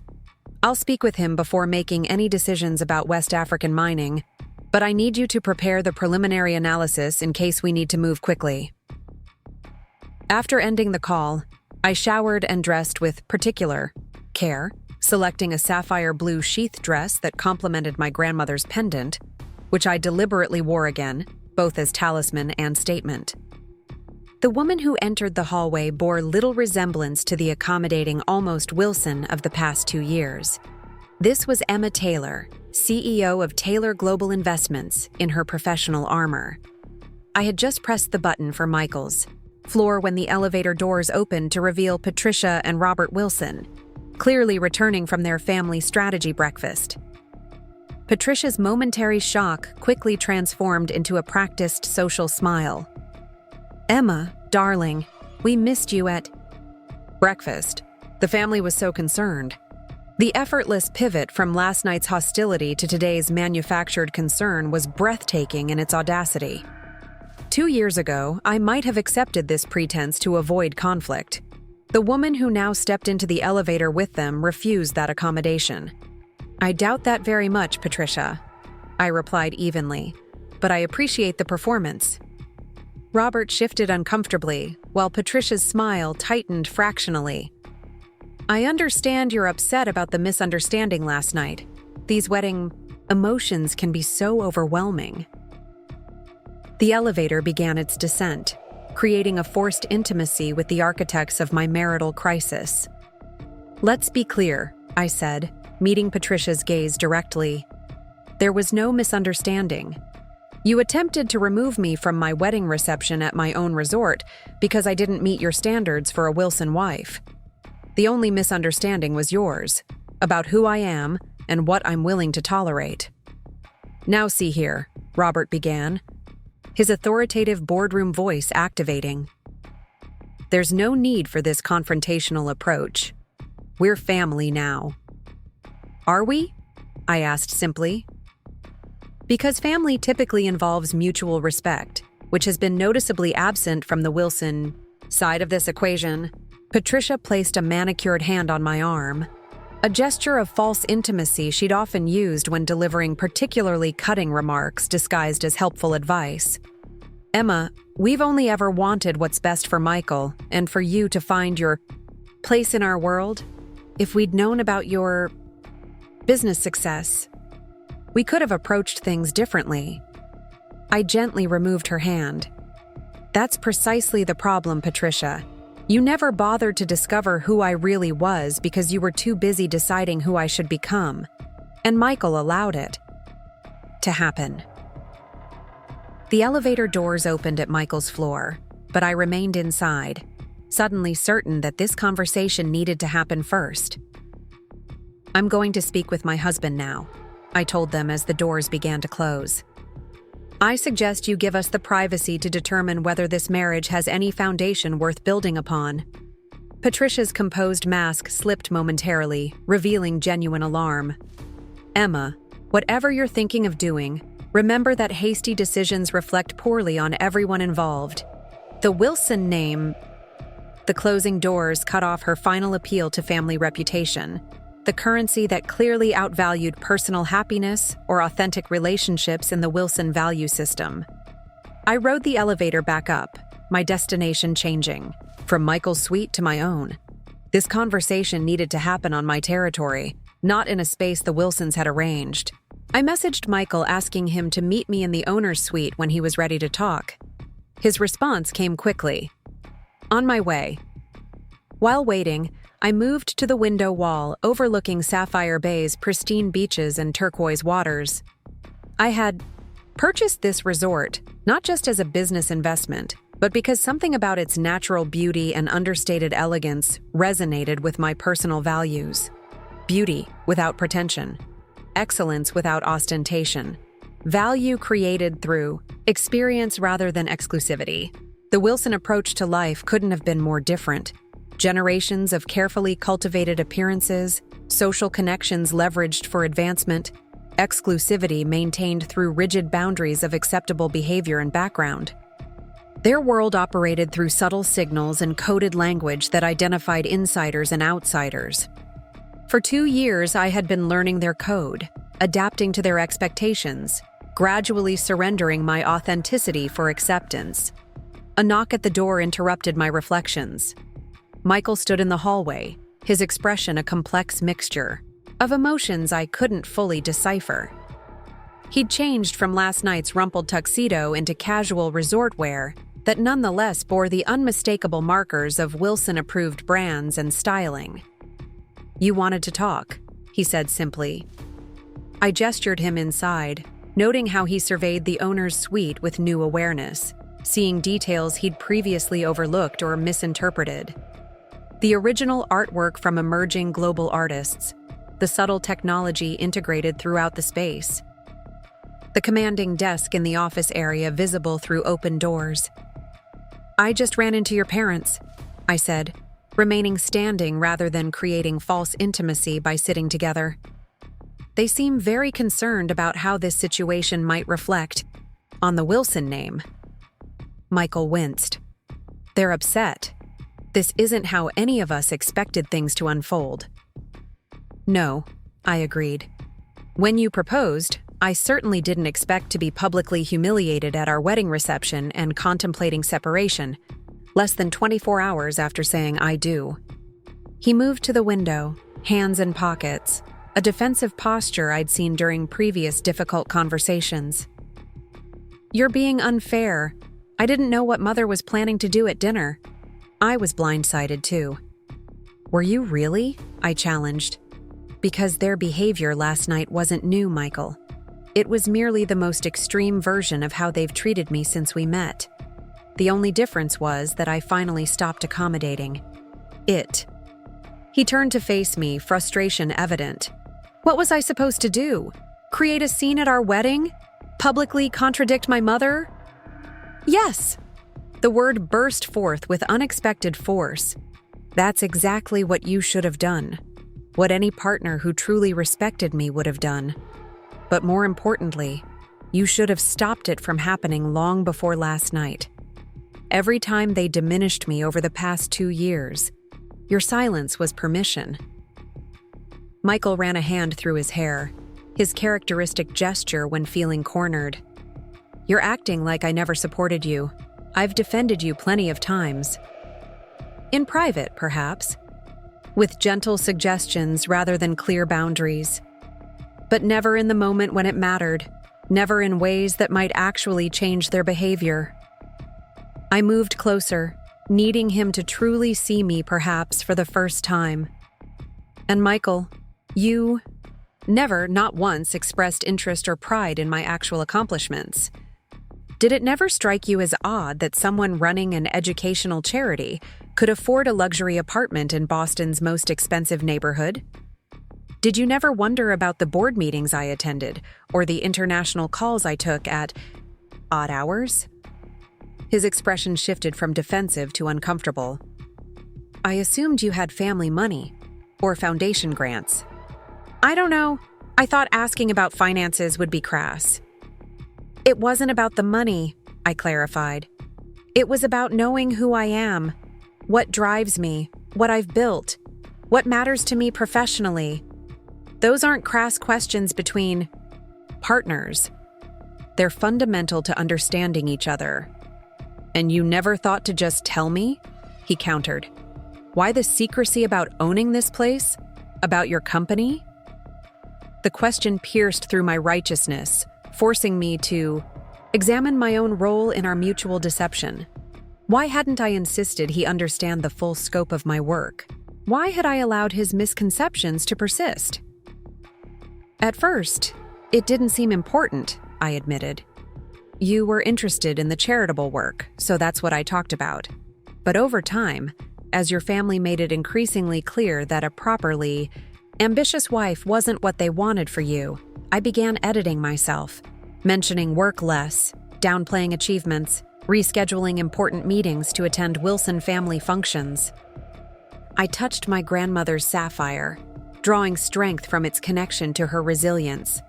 Speaker 1: I'll speak with him before making any decisions about West African mining, but I need you to prepare the preliminary analysis in case we need to move quickly. After ending the call, I showered and dressed with particular care, selecting a sapphire blue sheath dress that complemented my grandmother's pendant, which I deliberately wore again, both as talisman and statement. The woman who entered the hallway bore little resemblance to the accommodating almost Wilson of the past 2 years. This was Emma Taylor, CEO of Taylor Global Investments, in her professional armor. I had just pressed the button for Michael's floor when the elevator doors opened to reveal Patricia and Robert Wilson, clearly returning from their family strategy breakfast. Patricia's momentary shock quickly transformed into a practiced social smile. Emma, darling, we missed you at breakfast. The family was so concerned. The effortless pivot from last night's hostility to today's manufactured concern was breathtaking in its audacity. 2 years ago, I might have accepted this pretense to avoid conflict. The woman who now stepped into the elevator with them refused that accommodation. I doubt that very much, Patricia, I replied evenly, but I appreciate the performance. Robert shifted uncomfortably, while Patricia's smile tightened fractionally. I understand you're upset about the misunderstanding last night. These wedding emotions can be so overwhelming. The elevator began its descent, creating a forced intimacy with the architects of my marital crisis. Let's be clear, I said, meeting Patricia's gaze directly. There was no misunderstanding. You attempted to remove me from my wedding reception at my own resort because I didn't meet your standards for a Wilson wife. The only misunderstanding was yours, about who I am and what I'm willing to tolerate. Now see here, Robert began, his authoritative boardroom voice activating. There's no need for this confrontational approach. We're family now. Are we? I asked simply. Because family typically involves mutual respect, which has been noticeably absent from the Wilson side of this equation. Patricia placed a manicured hand on my arm, a gesture of false intimacy she'd often used when delivering particularly cutting remarks disguised as helpful advice. Emma, we've only ever wanted what's best for Michael and for you to find your place in our world. If we'd known about your business success, we could have approached things differently. I gently removed her hand. That's precisely the problem, Patricia. You never bothered to discover who I really was because you were too busy deciding who I should become. And Michael allowed it to happen. The elevator doors opened at Michael's floor, but I remained inside, suddenly certain that this conversation needed to happen first. "I'm going to speak with my husband now," I told them as the doors began to close. "I suggest you give us the privacy to determine whether this marriage has any foundation worth building upon." Patricia's composed mask slipped momentarily, revealing genuine alarm. "Emma, whatever you're thinking of doing, remember that hasty decisions reflect poorly on everyone involved. The Wilson name..." The closing doors cut off her final appeal to family reputation, the currency that clearly outvalued personal happiness or authentic relationships in the Wilson value system. I rode the elevator back up, my destination changing, from Michael's suite to my own. This conversation needed to happen on my territory, not in a space the Wilsons had arranged. I messaged Michael asking him to meet me in the owner's suite when he was ready to talk. His response came quickly. "On my way." While waiting, I moved to the window wall overlooking Sapphire Bay's pristine beaches and turquoise waters. I had purchased this resort not just as a business investment, but because something about its natural beauty and understated elegance resonated with my personal values. Beauty without pretension. Excellence without ostentation. Value created through experience rather than exclusivity. The Wilson approach to life couldn't have been more different. Generations of carefully cultivated appearances, social connections leveraged for advancement, exclusivity maintained through rigid boundaries of acceptable behavior and background. Their world operated through subtle signals and coded language that identified insiders and outsiders. For 2 years, I had been learning their code, adapting to their expectations, gradually surrendering my authenticity for acceptance. A knock at the door interrupted my reflections. Michael stood in the hallway, his expression a complex mixture of emotions I couldn't fully decipher. He'd changed from last night's rumpled tuxedo into casual resort wear that nonetheless bore the unmistakable markers of Wilson-approved brands and styling. "You wanted to talk," he said simply. I gestured him inside, noting how he surveyed the owner's suite with new awareness, seeing details he'd previously overlooked or misinterpreted. The original artwork from emerging global artists, the subtle technology integrated throughout the space, the commanding desk in the office area visible through open doors. "I just ran into your parents," I said, remaining standing rather than creating false intimacy by sitting together. "They seem very concerned about how this situation might reflect on the Wilson name." Michael winced. "They're upset. This isn't how any of us expected things to unfold." "No," I agreed. "When you proposed, I certainly didn't expect to be publicly humiliated at our wedding reception and contemplating separation, less than 24 hours after saying I do." He moved to the window, hands in pockets, a defensive posture I'd seen during previous difficult conversations. "You're being unfair. I didn't know what Mother was planning to do at dinner." I was blindsided too. "Were you really?" I challenged. "Because their behavior last night wasn't new, Michael. It was merely the most extreme version of how they've treated me since we met. The only difference was that I finally stopped accommodating it." He turned to face me, frustration evident. "What was I supposed to do? Create a scene at our wedding? Publicly contradict my mother?" "Yes!" The word burst forth with unexpected force. "That's exactly what you should have done. What any partner who truly respected me would have done. But more importantly, you should have stopped it from happening long before last night. Every time they diminished me over the past 2 years, your silence was permission." Michael ran a hand through his hair, his characteristic gesture when feeling cornered. "You're acting like I never supported you. I've defended you plenty of times. In private, perhaps, with gentle suggestions rather than clear boundaries. But never in the moment when it mattered, never in ways that might actually change their behavior." I moved closer, needing him to truly see me perhaps for the first time. "And Michael, you never, not once, expressed interest or pride in my actual accomplishments. Did it never strike you as odd that someone running an educational charity could afford a luxury apartment in Boston's most expensive neighborhood? Did you never wonder about the board meetings I attended or the international calls I took at odd hours? His expression shifted from defensive to uncomfortable. I assumed you had family money or foundation grants. I don't know. I thought asking about finances would be crass. It wasn't about the money, I clarified. It was about knowing who I am, what drives me, what I've built, what matters to me professionally. Those aren't crass questions between partners. They're fundamental to understanding each other. And you never thought to just tell me? He countered. Why the secrecy about owning this place? About your company? The question pierced through my righteousness, forcing me to examine my own role in our mutual deception. Why hadn't I insisted he understand the full scope of my work? Why had I allowed his misconceptions to persist? At first, it didn't seem important, I admitted. You were interested in the charitable work, so that's what I talked about. But over time, as your family made it increasingly clear that a properly ambitious wife wasn't what they wanted for you, I began editing myself, mentioning work less, downplaying achievements, rescheduling important meetings to attend Wilson family functions. I touched my grandmother's sapphire, drawing strength from its connection to her resilience.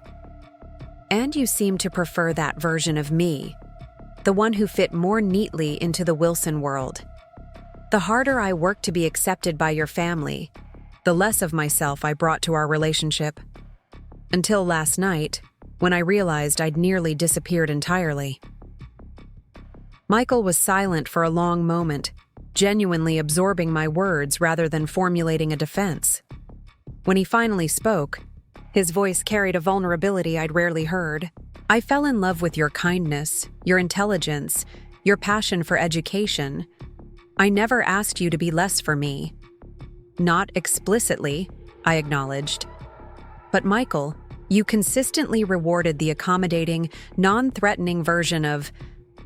Speaker 1: And you seem to prefer that version of me, the one who fit more neatly into the Wilson world. The harder I worked to be accepted by your family, the less of myself I brought to our relationship. Until last night, when I realized I'd nearly disappeared entirely. Michael was silent for a long moment, genuinely absorbing my words rather than formulating a defense. When he finally spoke, his voice carried a vulnerability I'd rarely heard. I fell in love with your kindness, your intelligence, your passion for education. I never asked you to be less for me. Not explicitly, I acknowledged. But Michael, you consistently rewarded the accommodating, non-threatening version of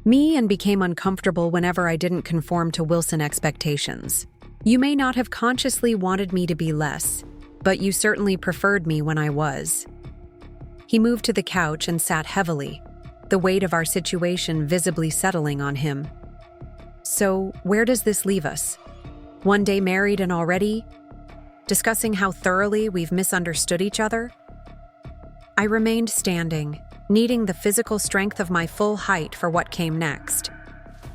Speaker 1: me and became uncomfortable whenever I didn't conform to Wilson expectations. You may not have consciously wanted me to be less, but you certainly preferred me when I was. He moved to the couch and sat heavily, the weight of our situation visibly settling on him. So, where does this leave us? One day married and already discussing how thoroughly we've misunderstood each other? I remained standing, needing the physical strength of my full height for what came next.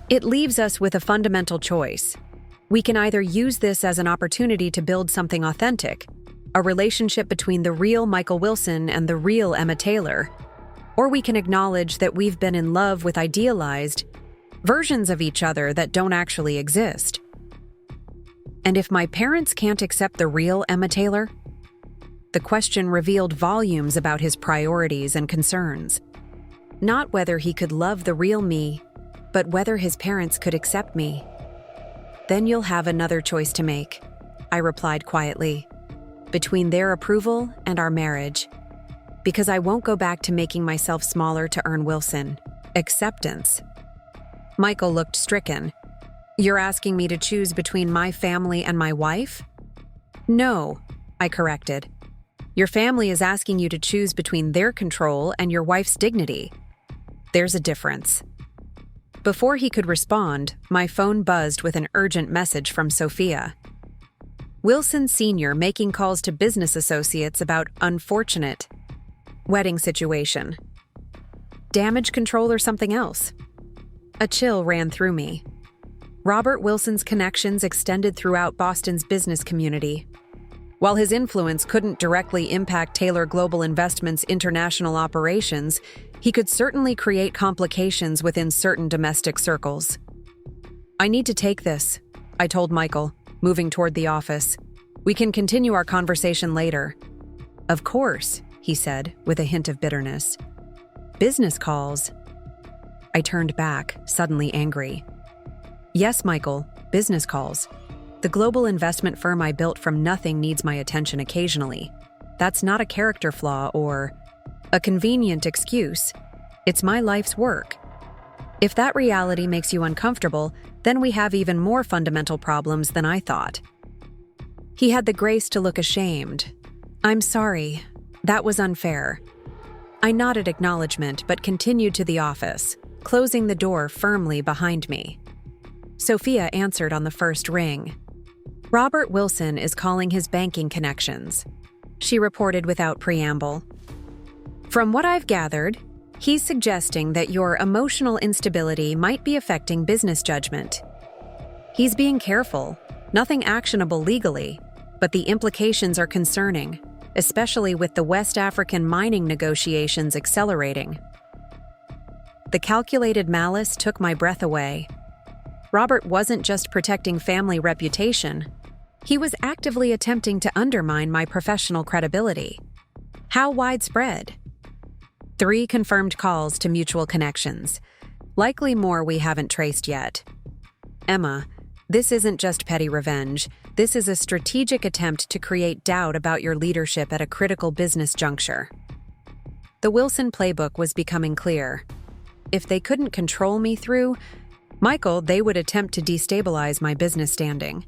Speaker 1: It leaves us with a fundamental choice. We can either use this as an opportunity to build something authentic, a relationship between the real Michael Wilson and the real Emma Taylor, or we can acknowledge that we've been in love with idealized versions of each other that don't actually exist. And if my parents can't accept the real Emma Taylor? The question revealed volumes about his priorities and concerns. Not whether he could love the real me, but whether his parents could accept me. Then you'll have another choice to make, I replied quietly, between their approval and our marriage. Because I won't go back to making myself smaller to earn Wilson. Acceptance. Michael looked stricken. You're asking me to choose between my family and my wife? No, I corrected. Your family is asking you to choose between their control and your wife's dignity. There's a difference. Before he could respond, my phone buzzed with an urgent message from Sophia. Wilson Sr. making calls to business associates about unfortunate wedding situation. Damage control or something else? A chill ran through me. Robert Wilson's connections extended throughout Boston's business community. While his influence couldn't directly impact Taylor Global Investments' international operations, he could certainly create complications within certain domestic circles. I need to take this, I told Michael, moving toward the office. We can continue our conversation later. Of course, he said, with a hint of bitterness. Business calls. I turned back, suddenly angry. Yes, Michael, business calls. The global investment firm I built from nothing needs my attention occasionally. That's not a character flaw or a convenient excuse. It's my life's work. If that reality makes you uncomfortable, then we have even more fundamental problems than I thought. He had the grace to look ashamed. I'm sorry. That was unfair. I nodded acknowledgement but continued to the office, closing the door firmly behind me. Sophia answered on the first ring. Robert Wilson is calling his banking connections, she reported without preamble. From what I've gathered, he's suggesting that your emotional instability might be affecting business judgment. He's being careful, nothing actionable legally, but the implications are concerning, especially with the West African mining negotiations accelerating. The calculated malice took my breath away. Robert wasn't just protecting family reputation. He was actively attempting to undermine my professional credibility. How widespread? 3 confirmed calls to mutual connections. Likely more we haven't traced yet. Emma, this isn't just petty revenge. This is a strategic attempt to create doubt about your leadership at a critical business juncture. The Wilson playbook was becoming clear. If they couldn't control me through Michael, they would attempt to destabilize my business standing.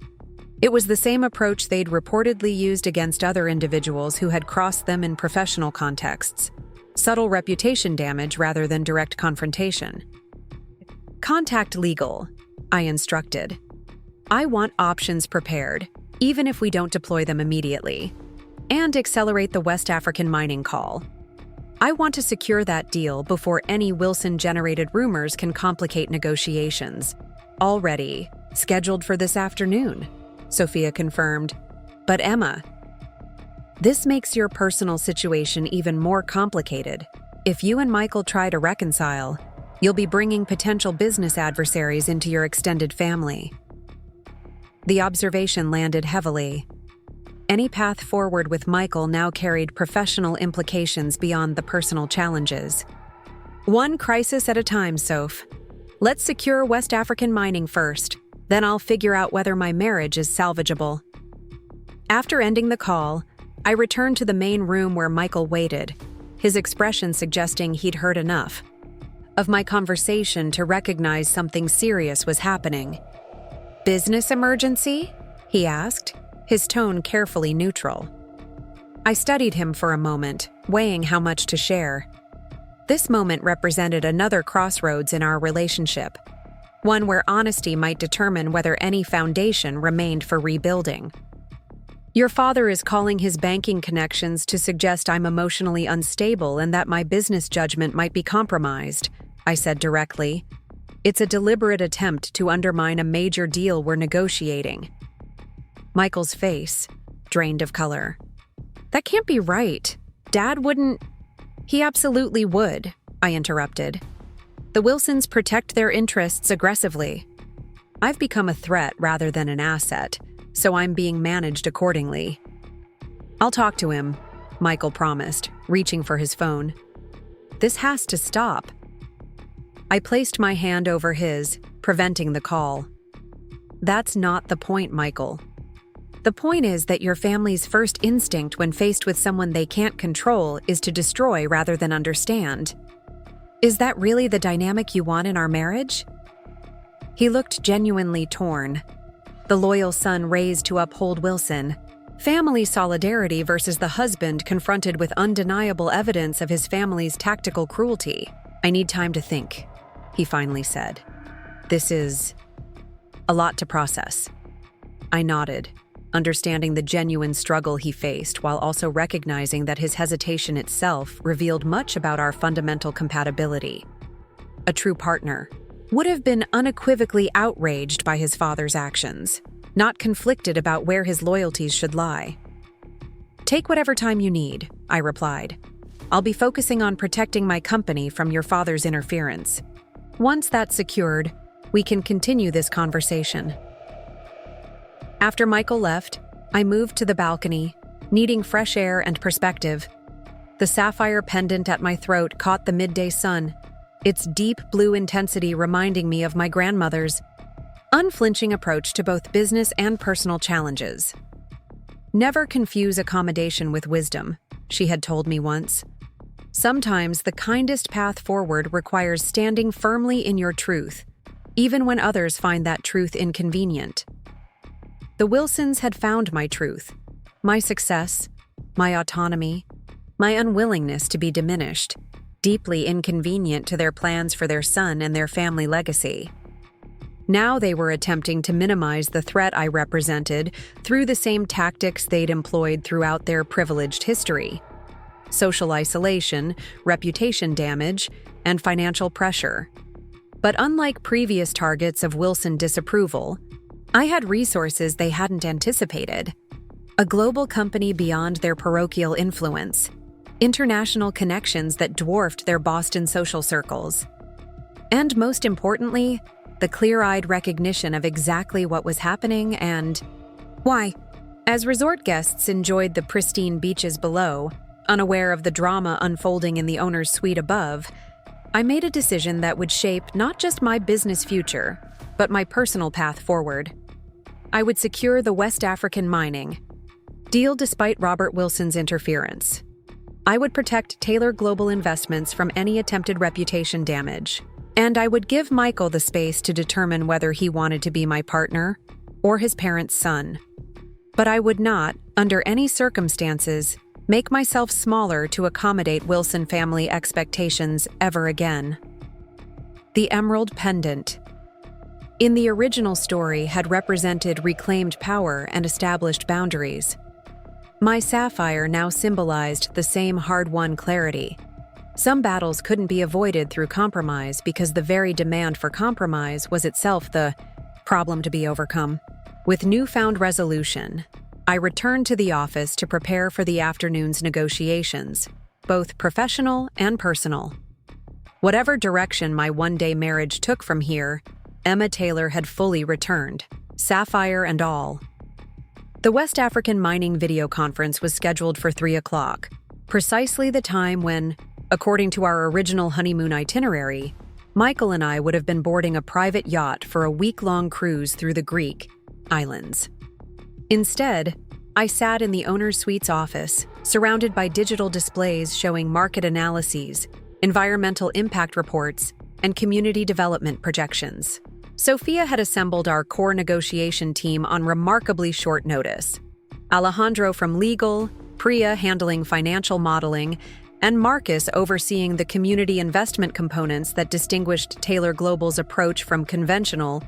Speaker 1: It was the same approach they'd reportedly used against other individuals who had crossed them in professional contexts. Subtle reputation damage rather than direct confrontation. Contact legal, I instructed. I want options prepared, even if we don't deploy them immediately, and accelerate the West African mining call. I want to secure that deal before any Wilson-generated rumors can complicate negotiations. Already scheduled for this afternoon, Sophia confirmed. But Emma, this makes your personal situation even more complicated. If you and Michael try to reconcile, you'll be bringing potential business adversaries into your extended family. The observation landed heavily. Any path forward with Michael now carried professional implications beyond the personal challenges. One crisis at a time, Soph. Let's secure West African mining first, then I'll figure out whether my marriage is salvageable. After ending the call, I returned to the main room where Michael waited, his expression suggesting he'd heard enough of my conversation to recognize something serious was happening. Business emergency? He asked, his tone carefully neutral. I studied him for a moment, weighing how much to share. This moment represented another crossroads in our relationship, one where honesty might determine whether any foundation remained for rebuilding. Your father is calling his banking connections to suggest I'm emotionally unstable and that my business judgment might be compromised, I said directly. It's a deliberate attempt to undermine a major deal we're negotiating. Michael's face drained of color. That can't be right. Dad wouldn't... He absolutely would, I interrupted. The Wilsons protect their interests aggressively. I've become a threat rather than an asset, so I'm being managed accordingly. I'll talk to him, Michael promised, reaching for his phone. This has to stop. I placed my hand over his, preventing the call. That's not the point, Michael. The point is that your family's first instinct when faced with someone they can't control is to destroy rather than understand. Is that really the dynamic you want in our marriage? He looked genuinely torn. The loyal son raised to uphold Wilson. Family solidarity versus the husband confronted with undeniable evidence of his family's tactical cruelty. I need time to think, he finally said. This is a lot to process. I nodded, understanding the genuine struggle he faced while also recognizing that his hesitation itself revealed much about our fundamental compatibility. A true partner would have been unequivocally outraged by his father's actions, not conflicted about where his loyalties should lie. Take whatever time you need, I replied. I'll be focusing on protecting my company from your father's interference. Once that's secured, we can continue this conversation. After Michael left, I moved to the balcony, needing fresh air and perspective. The sapphire pendant at my throat caught the midday sun, its deep blue intensity reminding me of my grandmother's unflinching approach to both business and personal challenges. Never confuse accommodation with wisdom, she had told me once. Sometimes the kindest path forward requires standing firmly in your truth, even when others find that truth inconvenient. The Wilsons had found my truth, my success, my autonomy, my unwillingness to be diminished, deeply inconvenient to their plans for their son and their family legacy. Now they were attempting to minimize the threat I represented through the same tactics they'd employed throughout their privileged history: social isolation, reputation damage, and financial pressure. But unlike previous targets of Wilson disapproval, I had resources they hadn't anticipated: a global company beyond their parochial influence, international connections that dwarfed their Boston social circles, and most importantly, the clear-eyed recognition of exactly what was happening and why. As resort guests enjoyed the pristine beaches below, unaware of the drama unfolding in the owner's suite above, I made a decision that would shape not just my business future, but my personal path forward. I would secure the West African mining deal despite Robert Wilson's interference. I would protect Taylor Global Investments from any attempted reputation damage. And I would give Michael the space to determine whether he wanted to be my partner or his parents' son. But I would not, under any circumstances, make myself smaller to accommodate Wilson family expectations ever again. The Emerald Pendant, in the original story, had represented reclaimed power and established boundaries. My sapphire now symbolized the same hard-won clarity. Some battles couldn't be avoided through compromise because the very demand for compromise was itself the problem to be overcome. With newfound resolution, I returned to the office to prepare for the afternoon's negotiations, both professional and personal. Whatever direction my one-day marriage took from here, Emma Taylor had fully returned, sapphire and all. The West African mining video conference was scheduled for 3 o'clock, precisely the time when, according to our original honeymoon itinerary, Michael and I would have been boarding a private yacht for a week-long cruise through the Greek islands. Instead, I sat in the owner's suite's office, surrounded by digital displays showing market analyses, environmental impact reports, and community development projections. Sophia had assembled our core negotiation team on remarkably short notice. Alejandro from legal, Priya handling financial modeling, and Marcus overseeing the community investment components that distinguished Taylor Global's approach from conventional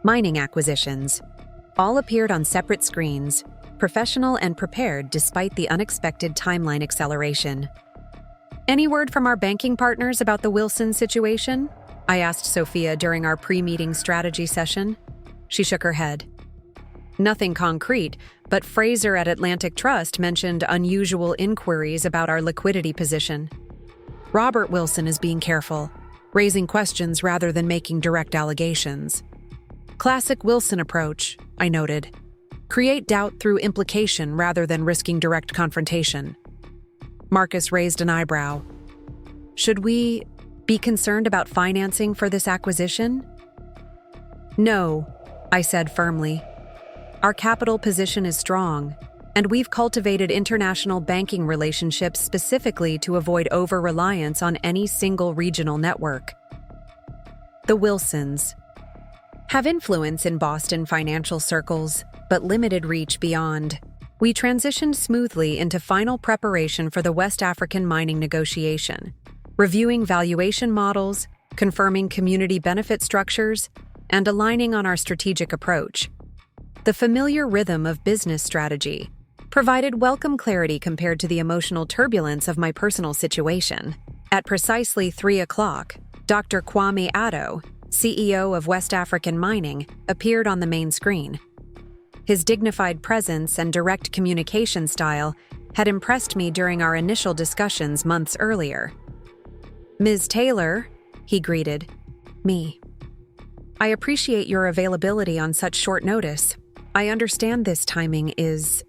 Speaker 1: mining acquisitions. All appeared on separate screens, professional and prepared despite the unexpected timeline acceleration. "Any word from our banking partners about the Wilson situation?" I asked Sophia during our pre-meeting strategy session. She shook her head. "Nothing concrete, but Fraser at Atlantic Trust mentioned unusual inquiries about our liquidity position. Robert Wilson is being careful, raising questions rather than making direct allegations. Classic Wilson approach," I noted. "Create doubt through implication rather than risking direct confrontation." Marcus raised an eyebrow. "Should we be concerned about financing for this acquisition?" "No," I said firmly. "Our capital position is strong, and we've cultivated international banking relationships specifically to avoid over-reliance on any single regional network." The Wilsons have influence in Boston financial circles, but limited reach beyond. We transitioned smoothly into final preparation for the West African mining negotiation, reviewing valuation models, confirming community benefit structures, and aligning on our strategic approach. The familiar rhythm of business strategy provided welcome clarity compared to the emotional turbulence of my personal situation. At precisely 3 o'clock, Dr. Kwame Addo, CEO of West African Mining, appeared on the main screen. His dignified presence and direct communication style had impressed me during our initial discussions months earlier. "Ms. Taylor," he greeted me. "I appreciate your availability on such short notice. I understand this timing is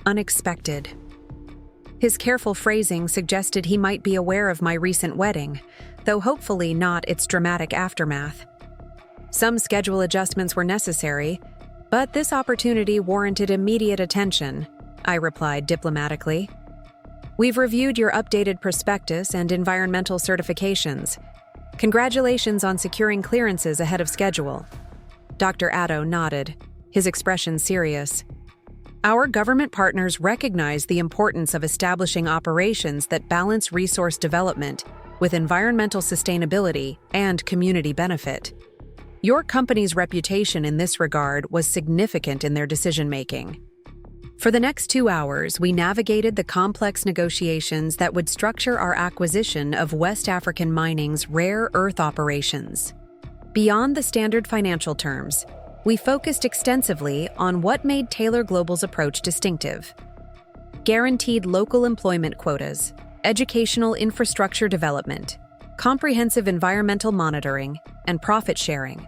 Speaker 1: unexpected." His careful phrasing suggested he might be aware of my recent wedding, though hopefully not its dramatic aftermath. Some schedule adjustments were necessary, but this opportunity warranted immediate attention, I replied diplomatically. "We've reviewed your updated prospectus and environmental certifications. Congratulations on securing clearances ahead of schedule. Dr. Addo nodded, his expression serious. Our government partners recognize the importance of establishing operations that balance resource development with environmental sustainability and community benefit. Your company's reputation in this regard was significant in their decision-making. For the next 2 hours, we navigated the complex negotiations that would structure our acquisition of West African Mining's rare earth operations. Beyond the standard financial terms, we focused extensively on what made Taylor Global's approach distinctive. Guaranteed local employment quotas, educational infrastructure development, comprehensive environmental monitoring, and profit sharing,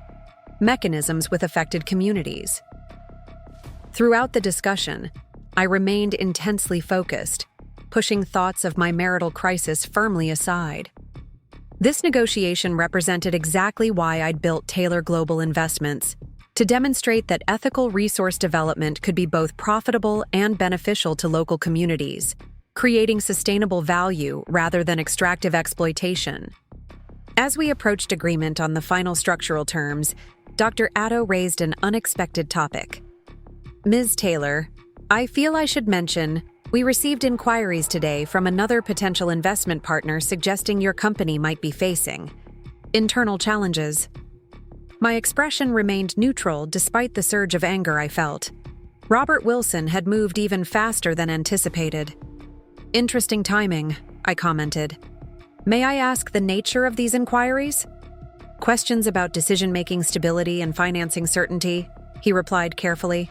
Speaker 1: mechanisms with affected communities. Throughout the discussion, I remained intensely focused, pushing thoughts of my marital crisis firmly aside. This negotiation represented exactly why I'd built Taylor Global Investments, to demonstrate that ethical resource development could be both profitable and beneficial to local communities, creating sustainable value rather than extractive exploitation. As we approached agreement on the final structural terms, Dr. Addo raised an unexpected topic. Ms. Taylor, I feel I should mention, we received inquiries today from another potential investment partner suggesting your company might be facing internal challenges. My expression remained neutral despite the surge of anger I felt. Robert Wilson had moved even faster than anticipated. Interesting timing, I commented. May I ask the nature of these inquiries? Questions about decision-making stability and financing certainty, he replied carefully.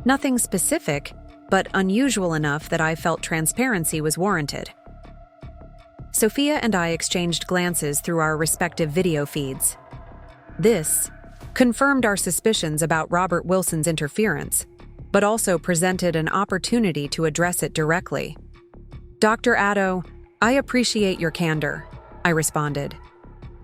Speaker 1: Nothing specific, but unusual enough that I felt transparency was warranted. Sophia and I exchanged glances through our respective video feeds. This confirmed our suspicions about Robert Wilson's interference, but also presented an opportunity to address it directly. Dr. Addo, I appreciate your candor, I responded.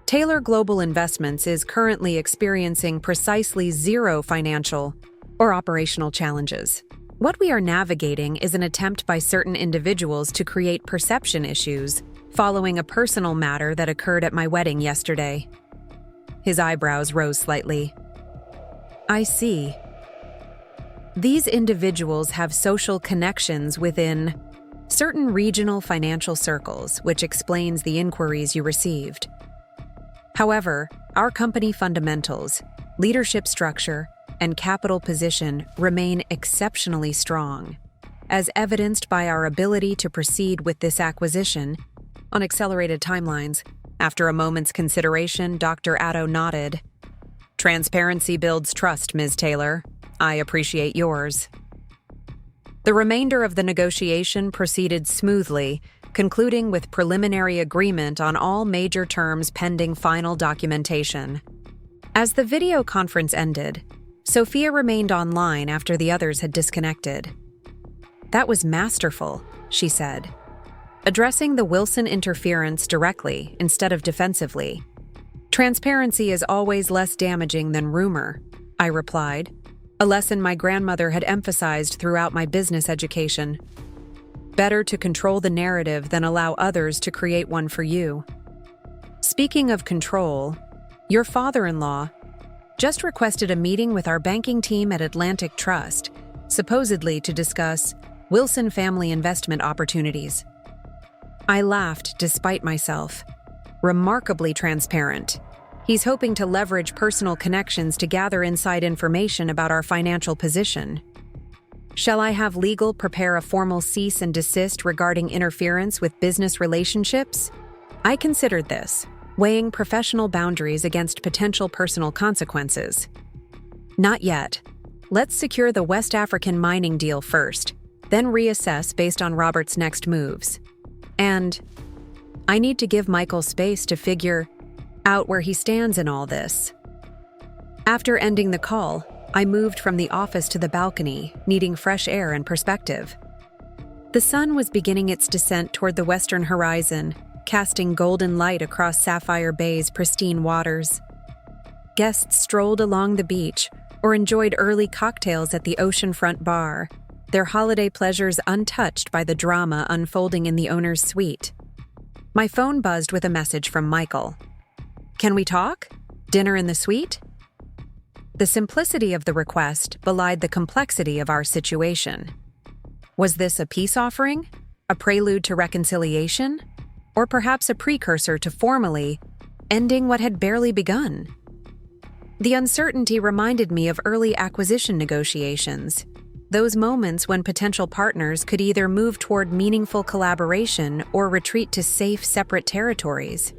Speaker 1: Taylor Global Investments is currently experiencing precisely zero financial or operational challenges. What we are navigating is an attempt by certain individuals to create perception issues following a personal matter that occurred at my wedding yesterday. His eyebrows rose slightly. I see. These individuals have social connections within certain regional financial circles, which explains the inquiries you received. However, our company fundamentals, leadership structure, and capital position remain exceptionally strong, as evidenced by our ability to proceed with this acquisition on accelerated timelines. After a moment's consideration, Dr. Addo nodded. Transparency builds trust, Ms. Taylor. I appreciate yours. The remainder of the negotiation proceeded smoothly, concluding with preliminary agreement on all major terms pending final documentation. As the video conference ended, Sophia remained online after the others had disconnected. That was masterful, she said, addressing the Wilson interference directly instead of defensively. Transparency is always less damaging than rumor, I replied, a lesson my grandmother had emphasized throughout my business education. Better to control the narrative than allow others to create one for you. Speaking of control, your father-in-law just requested a meeting with our banking team at Atlantic Trust, supposedly to discuss Wilson family investment opportunities. I laughed despite myself. Remarkably transparent. He's hoping to leverage personal connections to gather inside information about our financial position. Shall I have legal prepare a formal cease and desist regarding interference with business relationships? I considered this, weighing professional boundaries against potential personal consequences. Not yet. Let's secure the West African mining deal first, then reassess based on Robert's next moves. And I need to give Michael space to figure out where he stands in all this. After ending the call, I moved from the office to the balcony, needing fresh air and perspective. The sun was beginning its descent toward the western horizon, casting golden light across Sapphire Bay's pristine waters. Guests strolled along the beach or enjoyed early cocktails at the oceanfront bar, their holiday pleasures untouched by the drama unfolding in the owner's suite. My phone buzzed with a message from Michael. Can we talk? Dinner in the suite? The simplicity of the request belied the complexity of our situation. Was this a peace offering? A prelude to reconciliation? Or perhaps a precursor to formally ending what had barely begun? The uncertainty reminded me of early acquisition negotiations, those moments when potential partners could either move toward meaningful collaboration or retreat to safe, separate territories.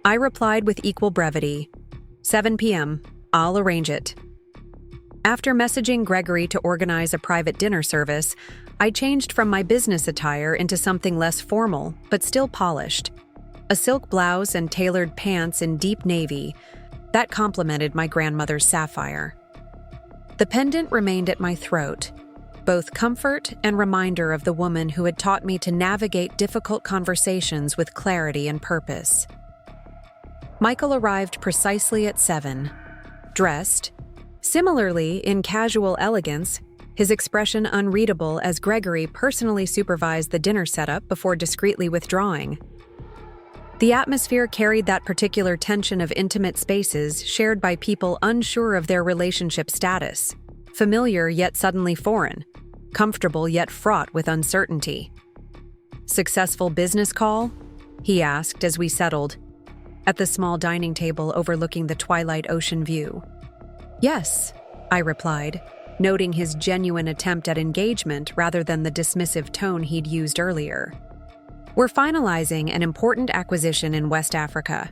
Speaker 1: I replied with equal brevity, 7 p.m., I'll arrange it. After messaging Gregory to organize a private dinner service, I changed from my business attire into something less formal, but still polished. A silk blouse and tailored pants in deep navy that complemented my grandmother's sapphire. The pendant remained at my throat, both comfort and reminder of the woman who had taught me to navigate difficult conversations with clarity and purpose. Michael arrived precisely at 7, dressed, similarly in casual elegance, his expression unreadable as Gregory personally supervised the dinner setup before discreetly withdrawing. The atmosphere carried that particular tension of intimate spaces shared by people unsure of their relationship status, familiar yet suddenly foreign, comfortable yet fraught with uncertainty. "Successful business call?" he asked as we settled at the small dining table overlooking the twilight ocean view. "Yes," I replied, noting his genuine attempt at engagement rather than the dismissive tone he'd used earlier. "We're finalizing an important acquisition in West Africa,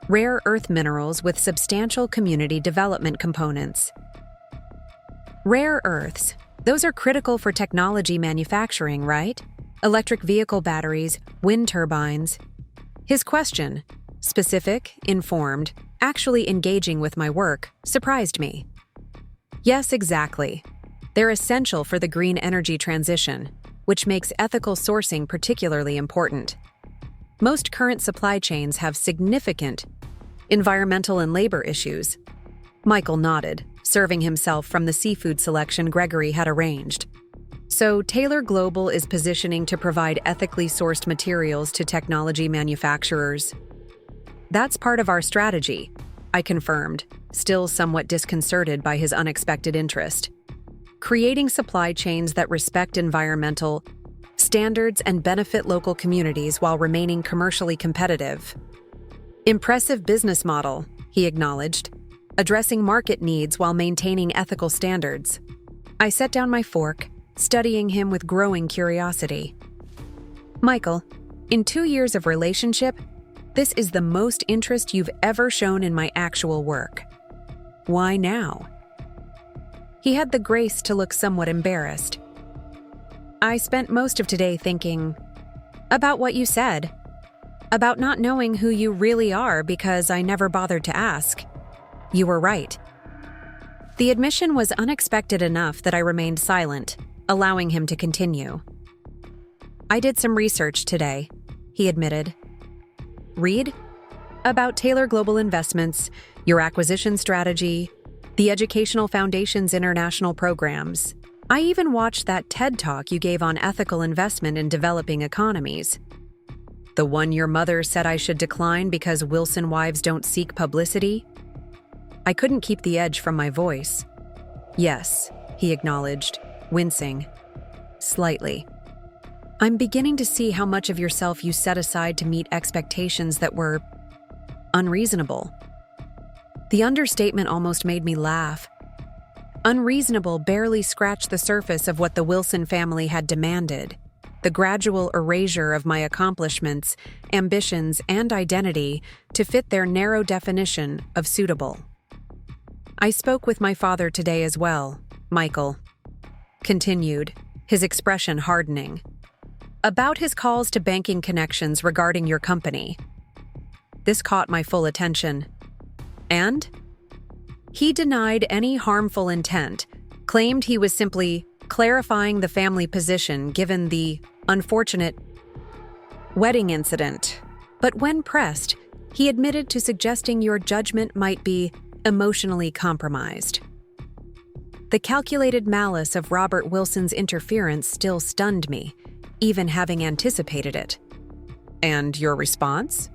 Speaker 1: rare earth minerals with substantial community development components." Rare earths, those are critical for technology manufacturing, right? Electric vehicle batteries, wind turbines. His question, specific, informed, actually engaging with my work, surprised me. Yes, exactly. They're essential for the green energy transition, which makes ethical sourcing particularly important. Most current supply chains have significant environmental and labor issues. Michael nodded, serving himself from the seafood selection Gregory had arranged. So Taylor Global is positioning to provide ethically sourced materials to technology manufacturers. That's part of our strategy, I confirmed, still somewhat disconcerted by his unexpected interest. Creating supply chains that respect environmental standards and benefit local communities while remaining commercially competitive. Impressive business model, he acknowledged, addressing market needs while maintaining ethical standards. I set down my fork, studying him with growing curiosity. "Michael, in 2 years of relationship, this is the most interest you've ever shown in my actual work. Why now?" He had the grace to look somewhat embarrassed. "I spent most of today thinking about what you said, about not knowing who you really are because I never bothered to ask. You were right." The admission was unexpected enough that I remained silent, allowing him to continue. "I did some research today," he admitted. "Read? About Taylor Global Investments, your acquisition strategy, the Educational Foundation's international programs. I even watched that TED Talk you gave on ethical investment in developing economies. The one your mother said I should decline because Wilson wives don't seek publicity?" I couldn't keep the edge from my voice. "Yes," he acknowledged, wincing. "Slightly. I'm beginning to see how much of yourself you set aside to meet expectations that were unreasonable." The understatement almost made me laugh. Unreasonable barely scratched the surface of what the Wilson family had demanded, the gradual erasure of my accomplishments, ambitions, and identity to fit their narrow definition of suitable. "I spoke with my father today as well," Michael continued, his expression hardening, "about his calls to banking connections regarding your company. This caught my full attention. And? He denied any harmful intent, claimed he was simply clarifying the family position given the unfortunate wedding incident. But when pressed, he admitted to suggesting your judgment might be emotionally compromised. The calculated malice of Robert Wilson's interference still stunned me, even having anticipated it. And your response?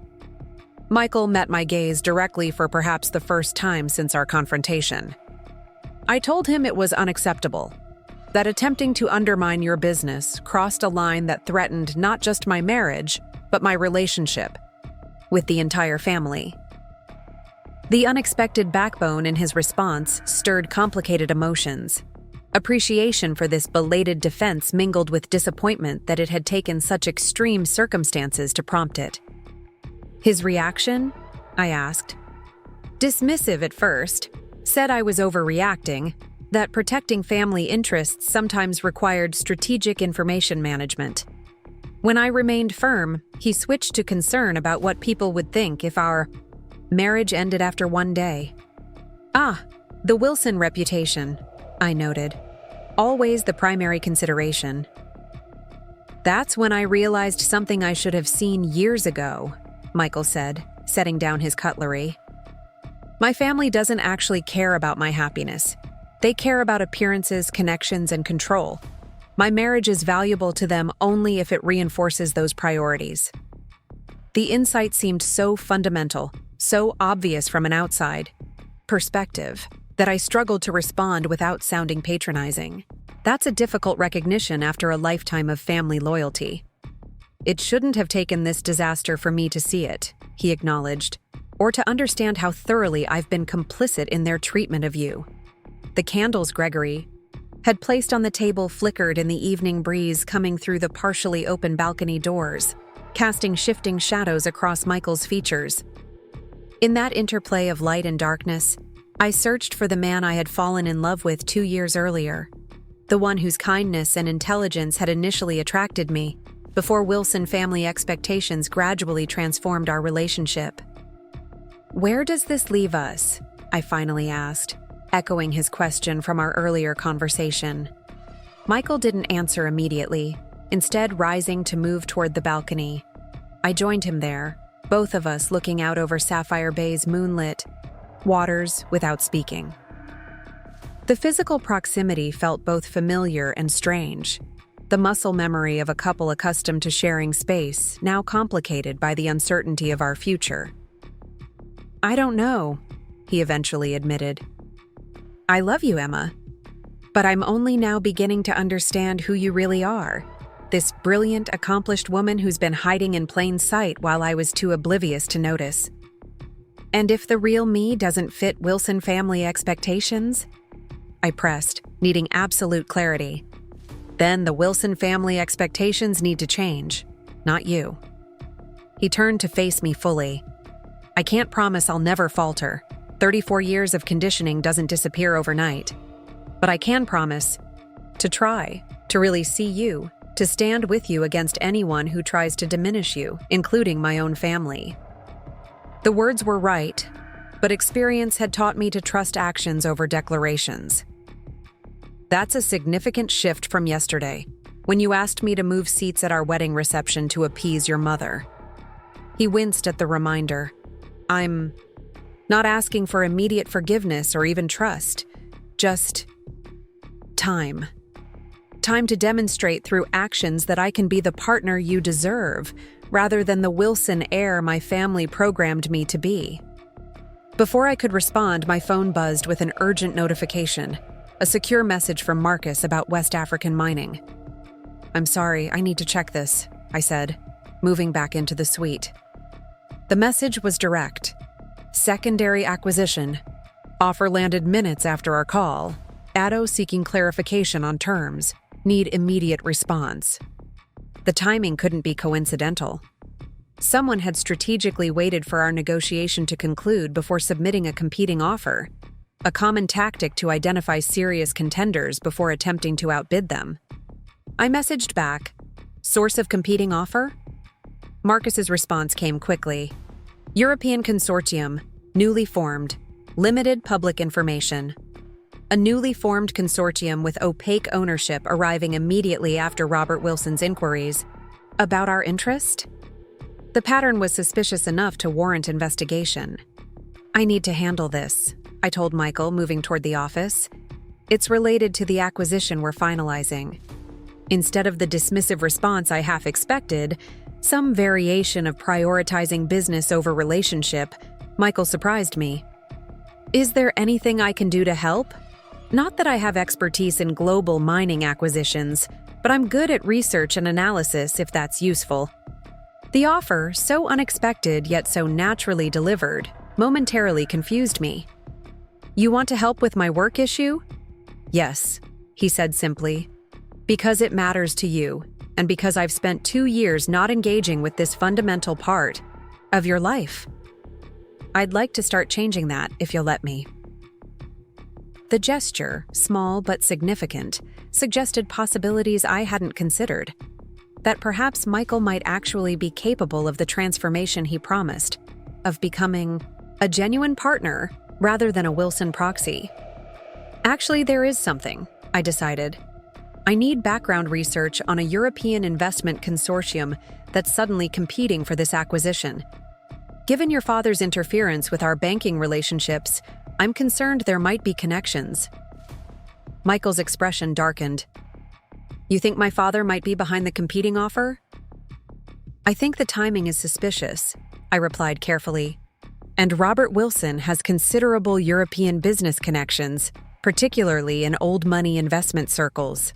Speaker 1: Michael met my gaze directly for perhaps the first time since our confrontation. I told him it was unacceptable, that attempting to undermine your business crossed a line that threatened not just my marriage, but my relationship with the entire family. The unexpected backbone in his response stirred complicated emotions. Appreciation for this belated defense mingled with disappointment that it had taken such extreme circumstances to prompt it. His reaction? I asked. Dismissive at first, said I was overreacting, that protecting family interests sometimes required strategic information management. When I remained firm, he switched to concern about what people would think if our marriage ended after one day. Ah, the Wilson reputation, I noted. Always the primary consideration. That's when I realized something I should have seen years ago, Michael said, setting down his cutlery. My family doesn't actually care about my happiness. They care about appearances, connections, and control. My marriage is valuable to them only if it reinforces those priorities. The insight seemed so fundamental, so obvious from an outside perspective, that I struggled to respond without sounding patronizing. That's a difficult recognition after a lifetime of family loyalty. It shouldn't have taken this disaster for me to see it, he acknowledged, or to understand how thoroughly I've been complicit in their treatment of you. The candles Gregory had placed on the table flickered in the evening breeze coming through the partially open balcony doors, casting shifting shadows across Michael's features. In that interplay of light and darkness, I searched for the man I had fallen in love with 2 years earlier, the one whose kindness and intelligence had initially attracted me, before Wilson family expectations gradually transformed our relationship. Where does this leave us? I finally asked, echoing his question from our earlier conversation. Michael didn't answer immediately, instead rising to move toward the balcony. I joined him there, both of us looking out over Sapphire Bay's moonlit waters without speaking. The physical proximity felt both familiar and strange, the muscle memory of a couple accustomed to sharing space, now complicated by the uncertainty of our future. I don't know, he eventually admitted. I love you, Emma, but I'm only now beginning to understand who you really are. This brilliant, accomplished woman who's been hiding in plain sight while I was too oblivious to notice. And if the real me doesn't fit Wilson family expectations? I pressed, needing absolute clarity. Then the Wilson family expectations need to change, not you. He turned to face me fully. I can't promise I'll never falter. 34 years of conditioning doesn't disappear overnight. But I can promise to try, to really see you, to stand with you against anyone who tries to diminish you, including my own family. The words were right, but experience had taught me to trust actions over declarations. That's a significant shift from yesterday, when you asked me to move seats at our wedding reception to appease your mother. He winced at the reminder. I'm not asking for immediate forgiveness or even trust, just time. Time to demonstrate through actions that I can be the partner you deserve, rather than the Wilson heir my family programmed me to be. Before I could respond, my phone buzzed with an urgent notification, a secure message from Marcus about West African mining. I'm sorry, I need to check this, I said, moving back into the suite. The message was direct. Secondary acquisition. Offer landed minutes after our call. Addo seeking clarification on terms. Need immediate response. The timing couldn't be coincidental. Someone had strategically waited for our negotiation to conclude before submitting a competing offer, a common tactic to identify serious contenders before attempting to outbid them. I messaged back, source of competing offer? Marcus's response came quickly. European Consortium, newly formed, limited public information. A newly formed consortium with opaque ownership arriving immediately after Robert Wilson's inquiries. About our interest? The pattern was suspicious enough to warrant investigation. I need to handle this, I told Michael, moving toward the office. It's related to the acquisition we're finalizing. Instead of the dismissive response I half expected, Some variation of prioritizing business over relationship, Michael surprised me. Is there anything I can do to help? Not that I have expertise in global mining acquisitions, but I'm good at research and analysis if that's useful. The offer, so unexpected yet so naturally delivered, momentarily confused me. You want to help with my work issue? Yes, he said simply. Because it matters to you, and because I've spent 2 years not engaging with this fundamental part of your life. I'd like to start changing that if you'll let me. The gesture, small but significant, suggested possibilities I hadn't considered. That perhaps Michael might actually be capable of the transformation he promised, of becoming a genuine partner rather than a Wilson proxy. Actually, there is something, I decided. I need background research on a European investment consortium that's suddenly competing for this acquisition. Given your father's interference with our banking relationships, I'm concerned there might be connections. Michael's expression darkened. You think my father might be behind the competing offer? I think the timing is suspicious, I replied carefully. And Robert Wilson has considerable European business connections, particularly in old money investment circles.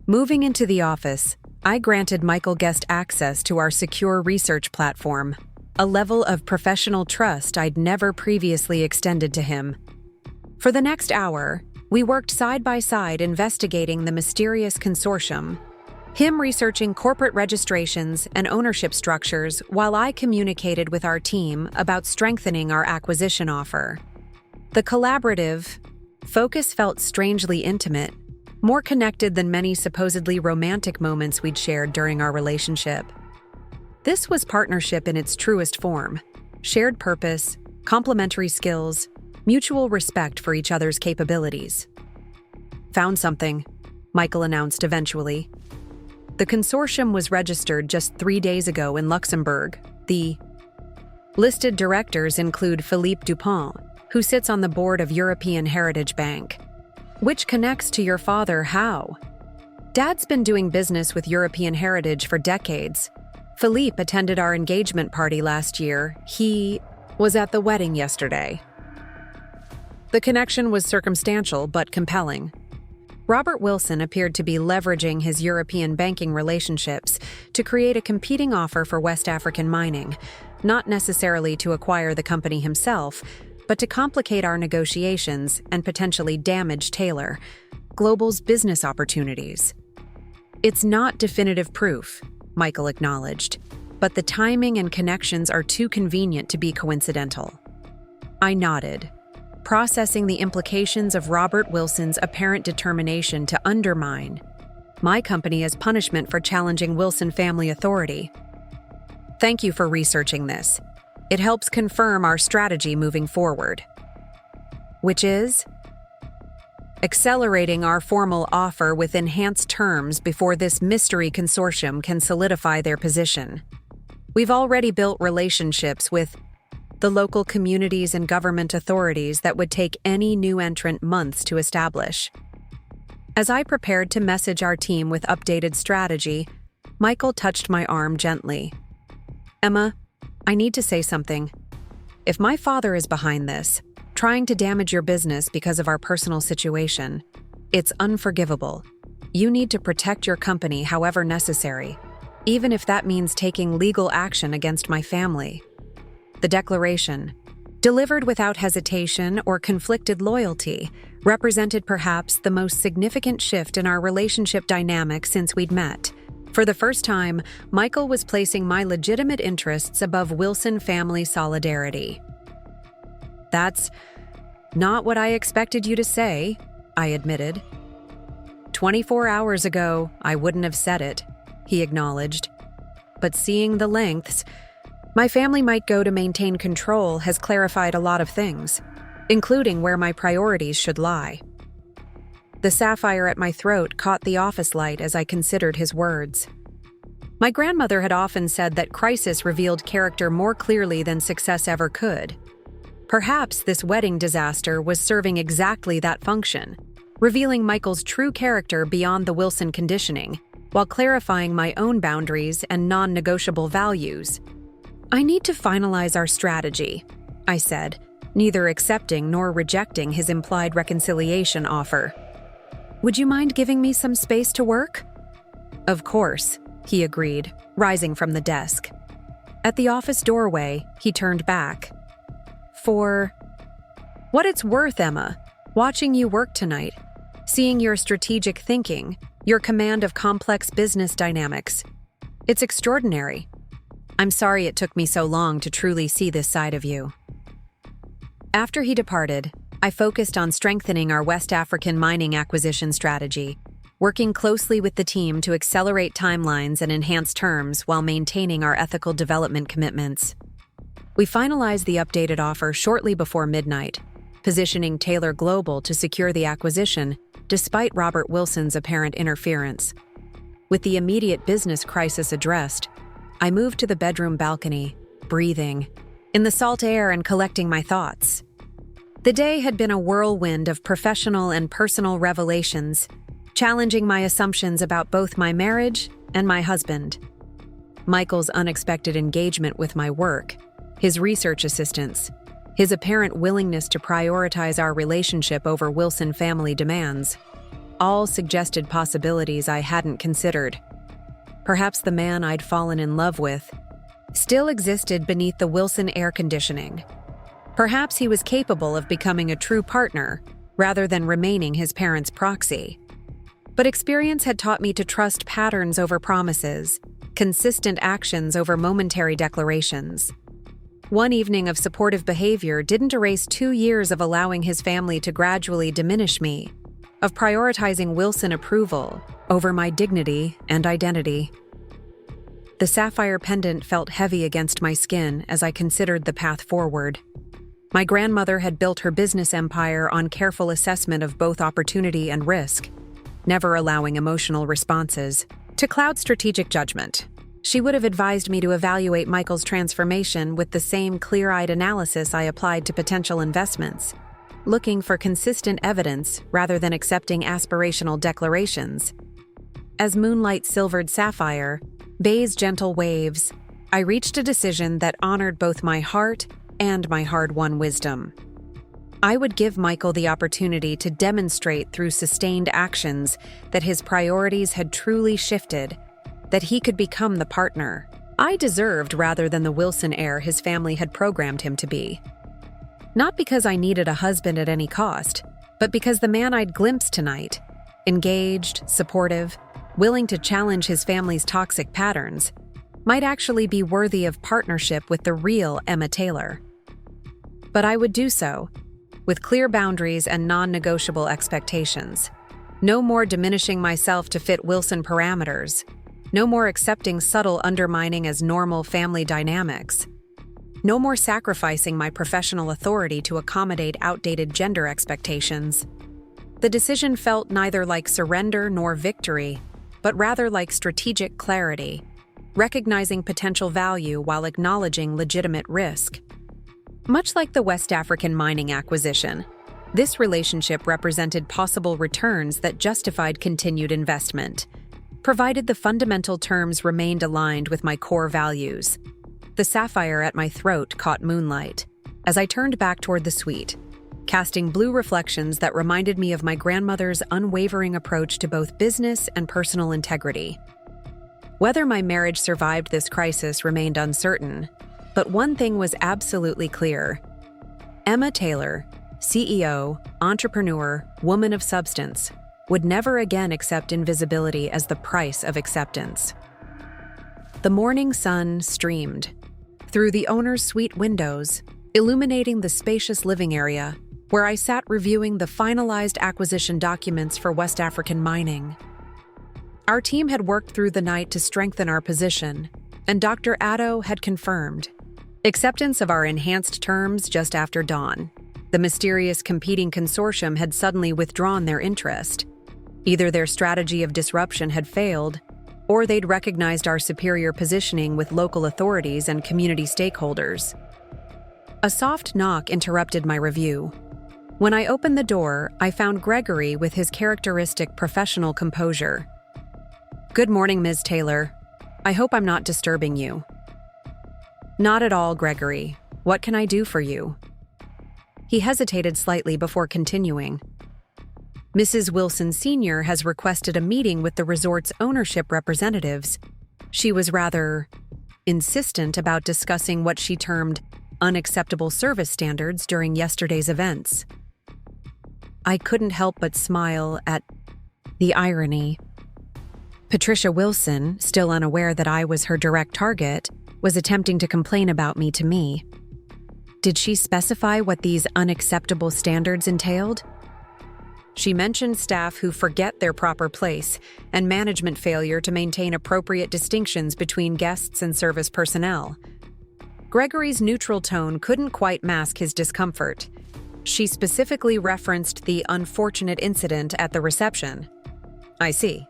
Speaker 1: Moving into the office, I granted Michael guest access to our secure research platform, a level of professional trust I'd never previously extended to him. For the next hour, we worked side by side investigating the mysterious consortium, him researching corporate registrations and ownership structures while I communicated with our team about strengthening our acquisition offer. The collaborative focus felt strangely intimate, more connected than many supposedly romantic moments we'd shared during our relationship. This was partnership in its truest form: shared purpose, complementary skills, mutual respect for each other's capabilities. Found something, Michael announced eventually. The consortium was registered just 3 days ago in Luxembourg. The listed directors include Philippe Dupont, who sits on the board of European Heritage Bank. Which connects to your father how? Dad's been doing business with European Heritage for decades. Philippe attended our engagement party last year. He was at the wedding yesterday. The connection was circumstantial but compelling. Robert Wilson appeared to be leveraging his European banking relationships to create a competing offer for West African mining, not necessarily to acquire the company himself, but to complicate our negotiations and potentially damage Taylor, Global's business opportunities. It's not definitive proof, Michael acknowledged, but the timing and connections are too convenient to be coincidental. I nodded, processing the implications of Robert Wilson's apparent determination to undermine my company as punishment for challenging Wilson family authority. Thank you for researching this. It helps confirm our strategy moving forward. Which is? Accelerating our formal offer with enhanced terms before this mystery consortium can solidify their position. We've already built relationships with the local communities and government authorities that would take any new entrant months to establish. As I prepared to message our team with updated strategy, Michael touched my arm gently. Emma, I need to say something. If my father is behind this, trying to damage your business because of our personal situation, it's unforgivable. You need to protect your company however necessary, even if that means taking legal action against my family. The declaration, delivered without hesitation or conflicted loyalty, represented perhaps the most significant shift in our relationship dynamic since we'd met. For the first time, Michael was placing my legitimate interests above Wilson family solidarity. That's not what I expected you to say, I admitted. 24 hours ago, I wouldn't have said it, he acknowledged. But seeing the lengths my family might go to maintain control has clarified a lot of things, including where my priorities should lie. The sapphire at my throat caught the office light as I considered his words. My grandmother had often said that crisis revealed character more clearly than success ever could. Perhaps this wedding disaster was serving exactly that function, revealing Michael's true character beyond the Wilson conditioning, while clarifying my own boundaries and non-negotiable values. "I need to finalize our strategy," I said, neither accepting nor rejecting his implied reconciliation offer. "Would you mind giving me some space to work?" "Of course," he agreed, rising from the desk. At the office doorway, he turned back. "For what it's worth, Emma, watching you work tonight, seeing your strategic thinking, your command of complex business dynamics, it's extraordinary. I'm sorry it took me so long to truly see this side of you." After he departed, I focused on strengthening our West African mining acquisition strategy, working closely with the team to accelerate timelines and enhance terms while maintaining our ethical development commitments. We finalized the updated offer shortly before midnight, positioning Taylor Global to secure the acquisition despite Robert Wilson's apparent interference. With the immediate business crisis addressed, I moved to the bedroom balcony, breathing in the salt air and collecting my thoughts. The day had been a whirlwind of professional and personal revelations, challenging my assumptions about both my marriage and my husband. Michael's unexpected engagement with my work, his research assistance, his apparent willingness to prioritize our relationship over Wilson family demands, all suggested possibilities I hadn't considered. Perhaps the man I'd fallen in love with still existed beneath the Wilson air conditioning. Perhaps he was capable of becoming a true partner rather than remaining his parents' proxy. But experience had taught me to trust patterns over promises, consistent actions over momentary declarations. One evening of supportive behavior didn't erase 2 years of allowing his family to gradually diminish me, of prioritizing Wilson approval over my dignity and identity. The sapphire pendant felt heavy against my skin as I considered the path forward. My grandmother had built her business empire on careful assessment of both opportunity and risk, never allowing emotional responses to cloud strategic judgment. She would have advised me to evaluate Michael's transformation with the same clear-eyed analysis I applied to potential investments, looking for consistent evidence rather than accepting aspirational declarations. As moonlight silvered sapphire, bay's gentle waves, I reached a decision that honored both my heart and my hard-won wisdom. I would give Michael the opportunity to demonstrate through sustained actions that his priorities had truly shifted, that he could become the partner I deserved rather than the Wilson heir his family had programmed him to be. Not because I needed a husband at any cost, but because the man I'd glimpsed tonight, engaged, supportive, willing to challenge his family's toxic patterns, might actually be worthy of partnership with the real Emma Taylor. But I would do so with clear boundaries and non-negotiable expectations. No more diminishing myself to fit Wilson parameters. No more accepting subtle undermining as normal family dynamics. No more sacrificing my professional authority to accommodate outdated gender expectations. The decision felt neither like surrender nor victory, but rather like strategic clarity, recognizing potential value while acknowledging legitimate risk. Much like the West African mining acquisition, this relationship represented possible returns that justified continued investment, provided the fundamental terms remained aligned with my core values. The sapphire at my throat caught moonlight as I turned back toward the suite, casting blue reflections that reminded me of my grandmother's unwavering approach to both business and personal integrity. Whether my marriage survived this crisis remained uncertain, but one thing was absolutely clear. Emma Taylor, CEO, entrepreneur, woman of substance, would never again accept invisibility as the price of acceptance. The morning sun streamed through the owner's suite windows, illuminating the spacious living area where I sat reviewing the finalized acquisition documents for West African mining. Our team had worked through the night to strengthen our position, and Dr. Addo had confirmed acceptance of our enhanced terms just after dawn. The mysterious competing consortium had suddenly withdrawn their interest. Either their strategy of disruption had failed, or they'd recognized our superior positioning with local authorities and community stakeholders. A soft knock interrupted my review. When I opened the door, I found Gregory with his characteristic professional composure. Good morning, Ms. Taylor. I hope I'm not disturbing you. Not at all, Gregory. What can I do for you? He hesitated slightly before continuing. Mrs. Wilson Sr. has requested a meeting with the resort's ownership representatives. She was rather insistent about discussing what she termed unacceptable service standards during yesterday's events. I couldn't help but smile at the irony. Patricia Wilson, still unaware that I was her direct target, was attempting to complain about me to me. Did she specify what these unacceptable standards entailed? She mentioned staff who forget their proper place and management failure to maintain appropriate distinctions between guests and service personnel. Gregory's neutral tone couldn't quite mask his discomfort. She specifically referenced the unfortunate incident at the reception. I see.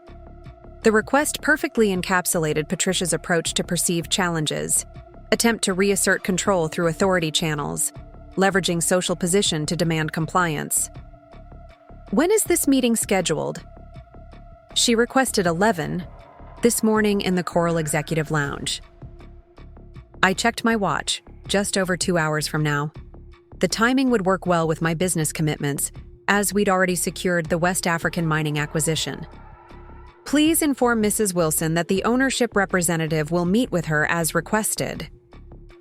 Speaker 1: The request perfectly encapsulated Patricia's approach to perceived challenges, attempt to reassert control through authority channels, leveraging social position to demand compliance. When is this meeting scheduled? She requested 11, this morning in the Coral Executive Lounge. I checked my watch, just over 2 hours from now. The timing would work well with my business commitments, as we'd already secured the West African mining acquisition. Please inform Mrs. Wilson that the ownership representative will meet with her as requested.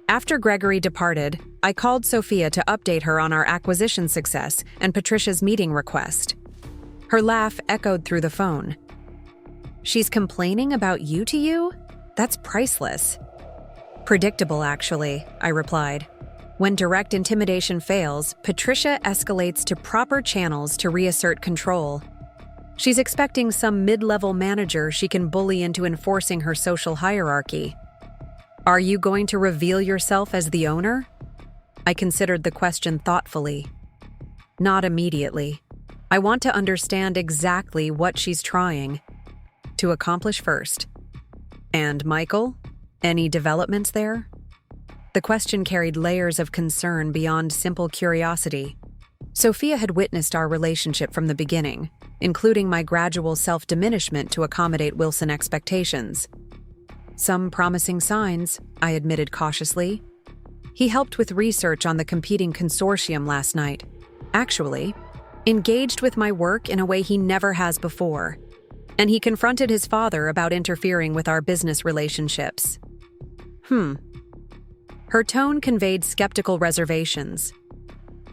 Speaker 1: After Gregory departed, I called Sophia to update her on our acquisition success and Patricia's meeting request. Her laugh echoed through the phone. She's complaining about you to you? That's priceless. Predictable, actually, I replied. When direct intimidation fails, Patricia escalates to proper channels to reassert control. She's expecting some mid-level manager she can bully into enforcing her social hierarchy. Are you going to reveal yourself as the owner? I considered the question thoughtfully. Not immediately. I want to understand exactly what she's trying to accomplish first. And Michael? Any developments there? The question carried layers of concern beyond simple curiosity. Sophia had witnessed our relationship from the beginning, including my gradual self-diminishment to accommodate Wilson expectations. Some promising signs, I admitted cautiously. He helped with research on the competing consortium last night. Actually, engaged with my work in a way he never has before. And he confronted his father about interfering with our business relationships. Her tone conveyed skeptical reservations.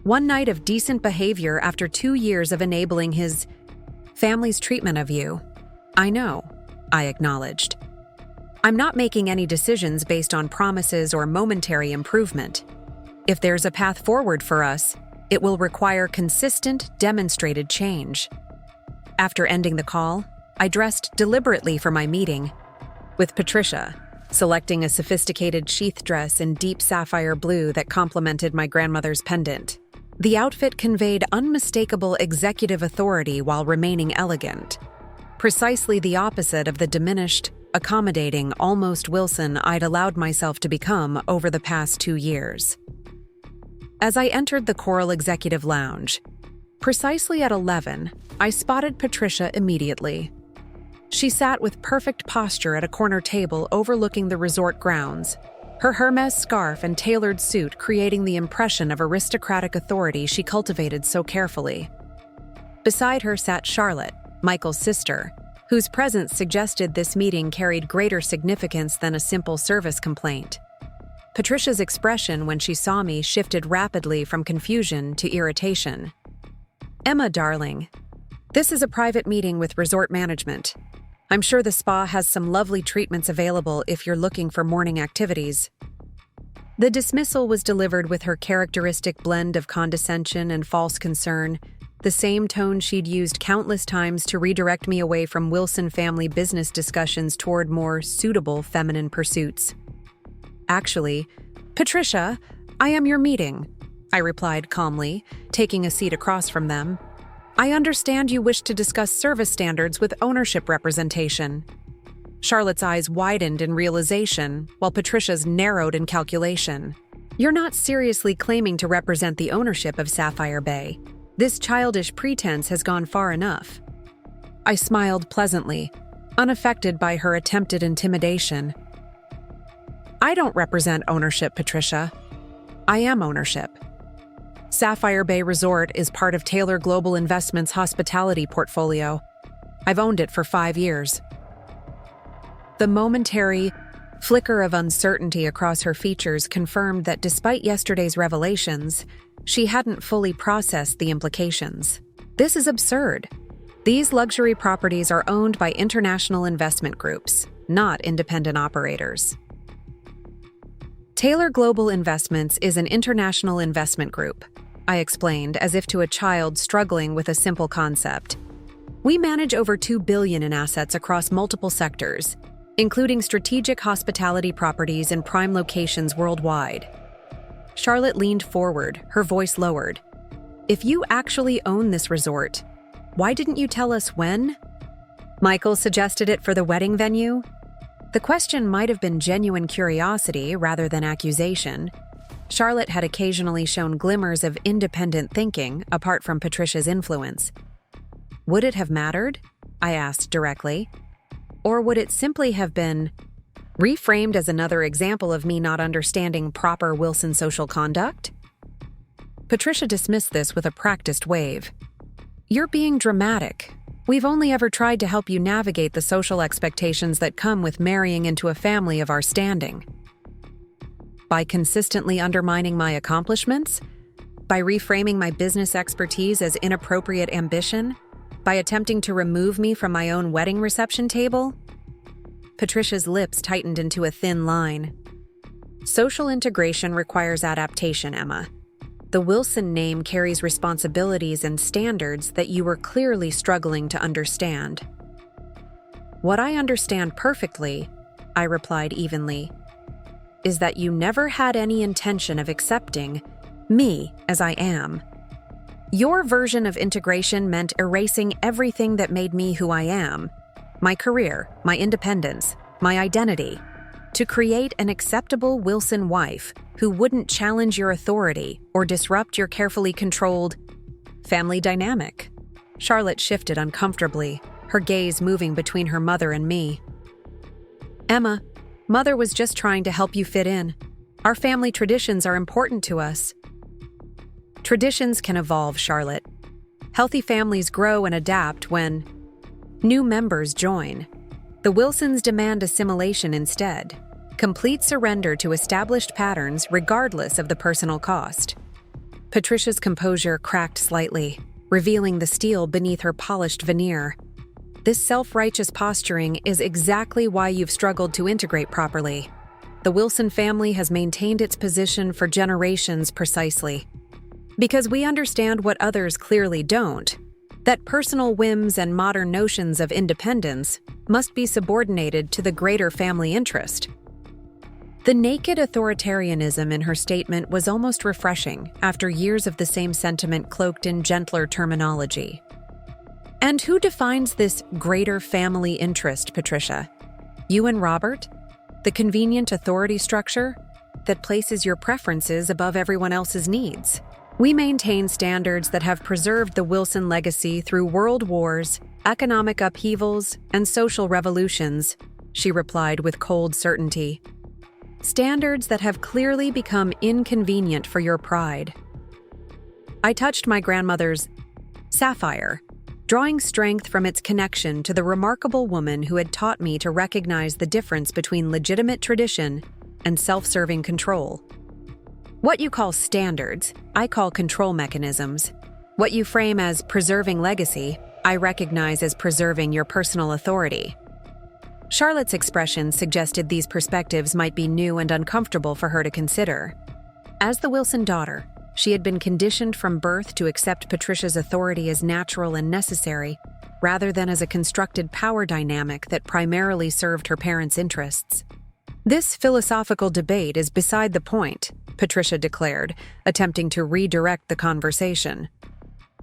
Speaker 1: One night of decent behavior after 2 years of enabling his family's treatment of you. I know, I acknowledged. I'm not making any decisions based on promises or momentary improvement. If there's a path forward for us, it will require consistent, demonstrated change. After ending the call, I dressed deliberately for my meeting with Patricia, selecting a sophisticated sheath dress in deep sapphire blue that complemented my grandmother's pendant. The outfit conveyed unmistakable executive authority while remaining elegant, precisely the opposite of the diminished, accommodating, almost Wilson I'd allowed myself to become over the past 2 years. As I entered the Coral Executive Lounge, precisely at 11, I spotted Patricia immediately. She sat with perfect posture at a corner table overlooking the resort grounds, her Hermes scarf and tailored suit creating the impression of aristocratic authority she cultivated so carefully. Beside her sat Charlotte, Michael's sister, whose presence suggested this meeting carried greater significance than a simple service complaint. Patricia's expression when she saw me shifted rapidly from confusion to irritation. Emma, darling, this is a private meeting with resort management. I'm sure the spa has some lovely treatments available if you're looking for morning activities. The dismissal was delivered with her characteristic blend of condescension and false concern, the same tone she'd used countless times to redirect me away from Wilson family business discussions toward more suitable feminine pursuits. Actually, Patricia, I am your meeting, I replied calmly, taking a seat across from them. I understand you wish to discuss service standards with ownership representation. Charlotte's eyes widened in realization, while Patricia's narrowed in calculation. You're not seriously claiming to represent the ownership of Sapphire Bay. This childish pretense has gone far enough. I smiled pleasantly. unaffected by her attempted intimidation. I don't represent ownership, Patricia. I am ownership. Sapphire Bay Resort is part of Taylor Global Investments' hospitality portfolio. I've owned it for 5 years. The momentary flicker of uncertainty across her features confirmed that despite yesterday's revelations, she hadn't fully processed the implications. This is absurd. These luxury properties are owned by international investment groups, not independent operators. Taylor Global Investments is an international investment group, I explained as if to a child struggling with a simple concept. We manage over $2 billion in assets across multiple sectors, including strategic hospitality properties in prime locations worldwide. Charlotte leaned forward, her voice lowered. If you actually own this resort, why didn't you tell us when? Michael suggested it for the wedding venue? The question might have been genuine curiosity rather than accusation. Charlotte had occasionally shown glimmers of independent thinking apart from Patricia's influence. Would it have mattered? I asked directly. Or would it simply have been reframed as another example of me not understanding proper Wilson social conduct? Patricia dismissed this with a practiced wave. You're being dramatic. We've only ever tried to help you navigate the social expectations that come with marrying into a family of our standing. By consistently undermining my accomplishments? By reframing my business expertise as inappropriate ambition? By attempting to remove me from my own wedding reception table? Patricia's lips tightened into a thin line. Social integration requires adaptation, Emma. The Wilson name carries responsibilities and standards that you were clearly struggling to understand. What I understand perfectly, I replied evenly, is that you never had any intention of accepting me as I am. Your version of integration meant erasing everything that made me who I am, my career, my independence, my identity, to create an acceptable Wilson wife who wouldn't challenge your authority or disrupt your carefully controlled family dynamic. Charlotte shifted uncomfortably, her gaze moving between her mother and me. Emma, Mother was just trying to help you fit in. Our family traditions are important to us. Traditions can evolve, Charlotte. Healthy families grow and adapt when new members join. The Wilsons demand assimilation instead, complete surrender to established patterns regardless of the personal cost. Patricia's composure cracked slightly, revealing the steel beneath her polished veneer. This self-righteous posturing is exactly why you've struggled to integrate properly. The Wilson family has maintained its position for generations precisely. Because we understand what others clearly don't, that personal whims and modern notions of independence must be subordinated to the greater family interest. The naked authoritarianism in her statement was almost refreshing after years of the same sentiment cloaked in gentler terminology. And who defines this greater family interest, Patricia? You and Robert? The convenient authority structure that places your preferences above everyone else's needs? We maintain standards that have preserved the Wilson legacy through world wars, economic upheavals, and social revolutions, she replied with cold certainty. Standards that have clearly become inconvenient for your pride. I touched my grandmother's sapphire, drawing strength from its connection to the remarkable woman who had taught me to recognize the difference between legitimate tradition and self-serving control. What you call standards, I call control mechanisms. What you frame as preserving legacy, I recognize as preserving your personal authority. Charlotte's expression suggested these perspectives might be new and uncomfortable for her to consider. As the Wilson daughter, she had been conditioned from birth to accept Patricia's authority as natural and necessary, rather than as a constructed power dynamic that primarily served her parents' interests. This philosophical debate is beside the point, Patricia declared, attempting to redirect the conversation.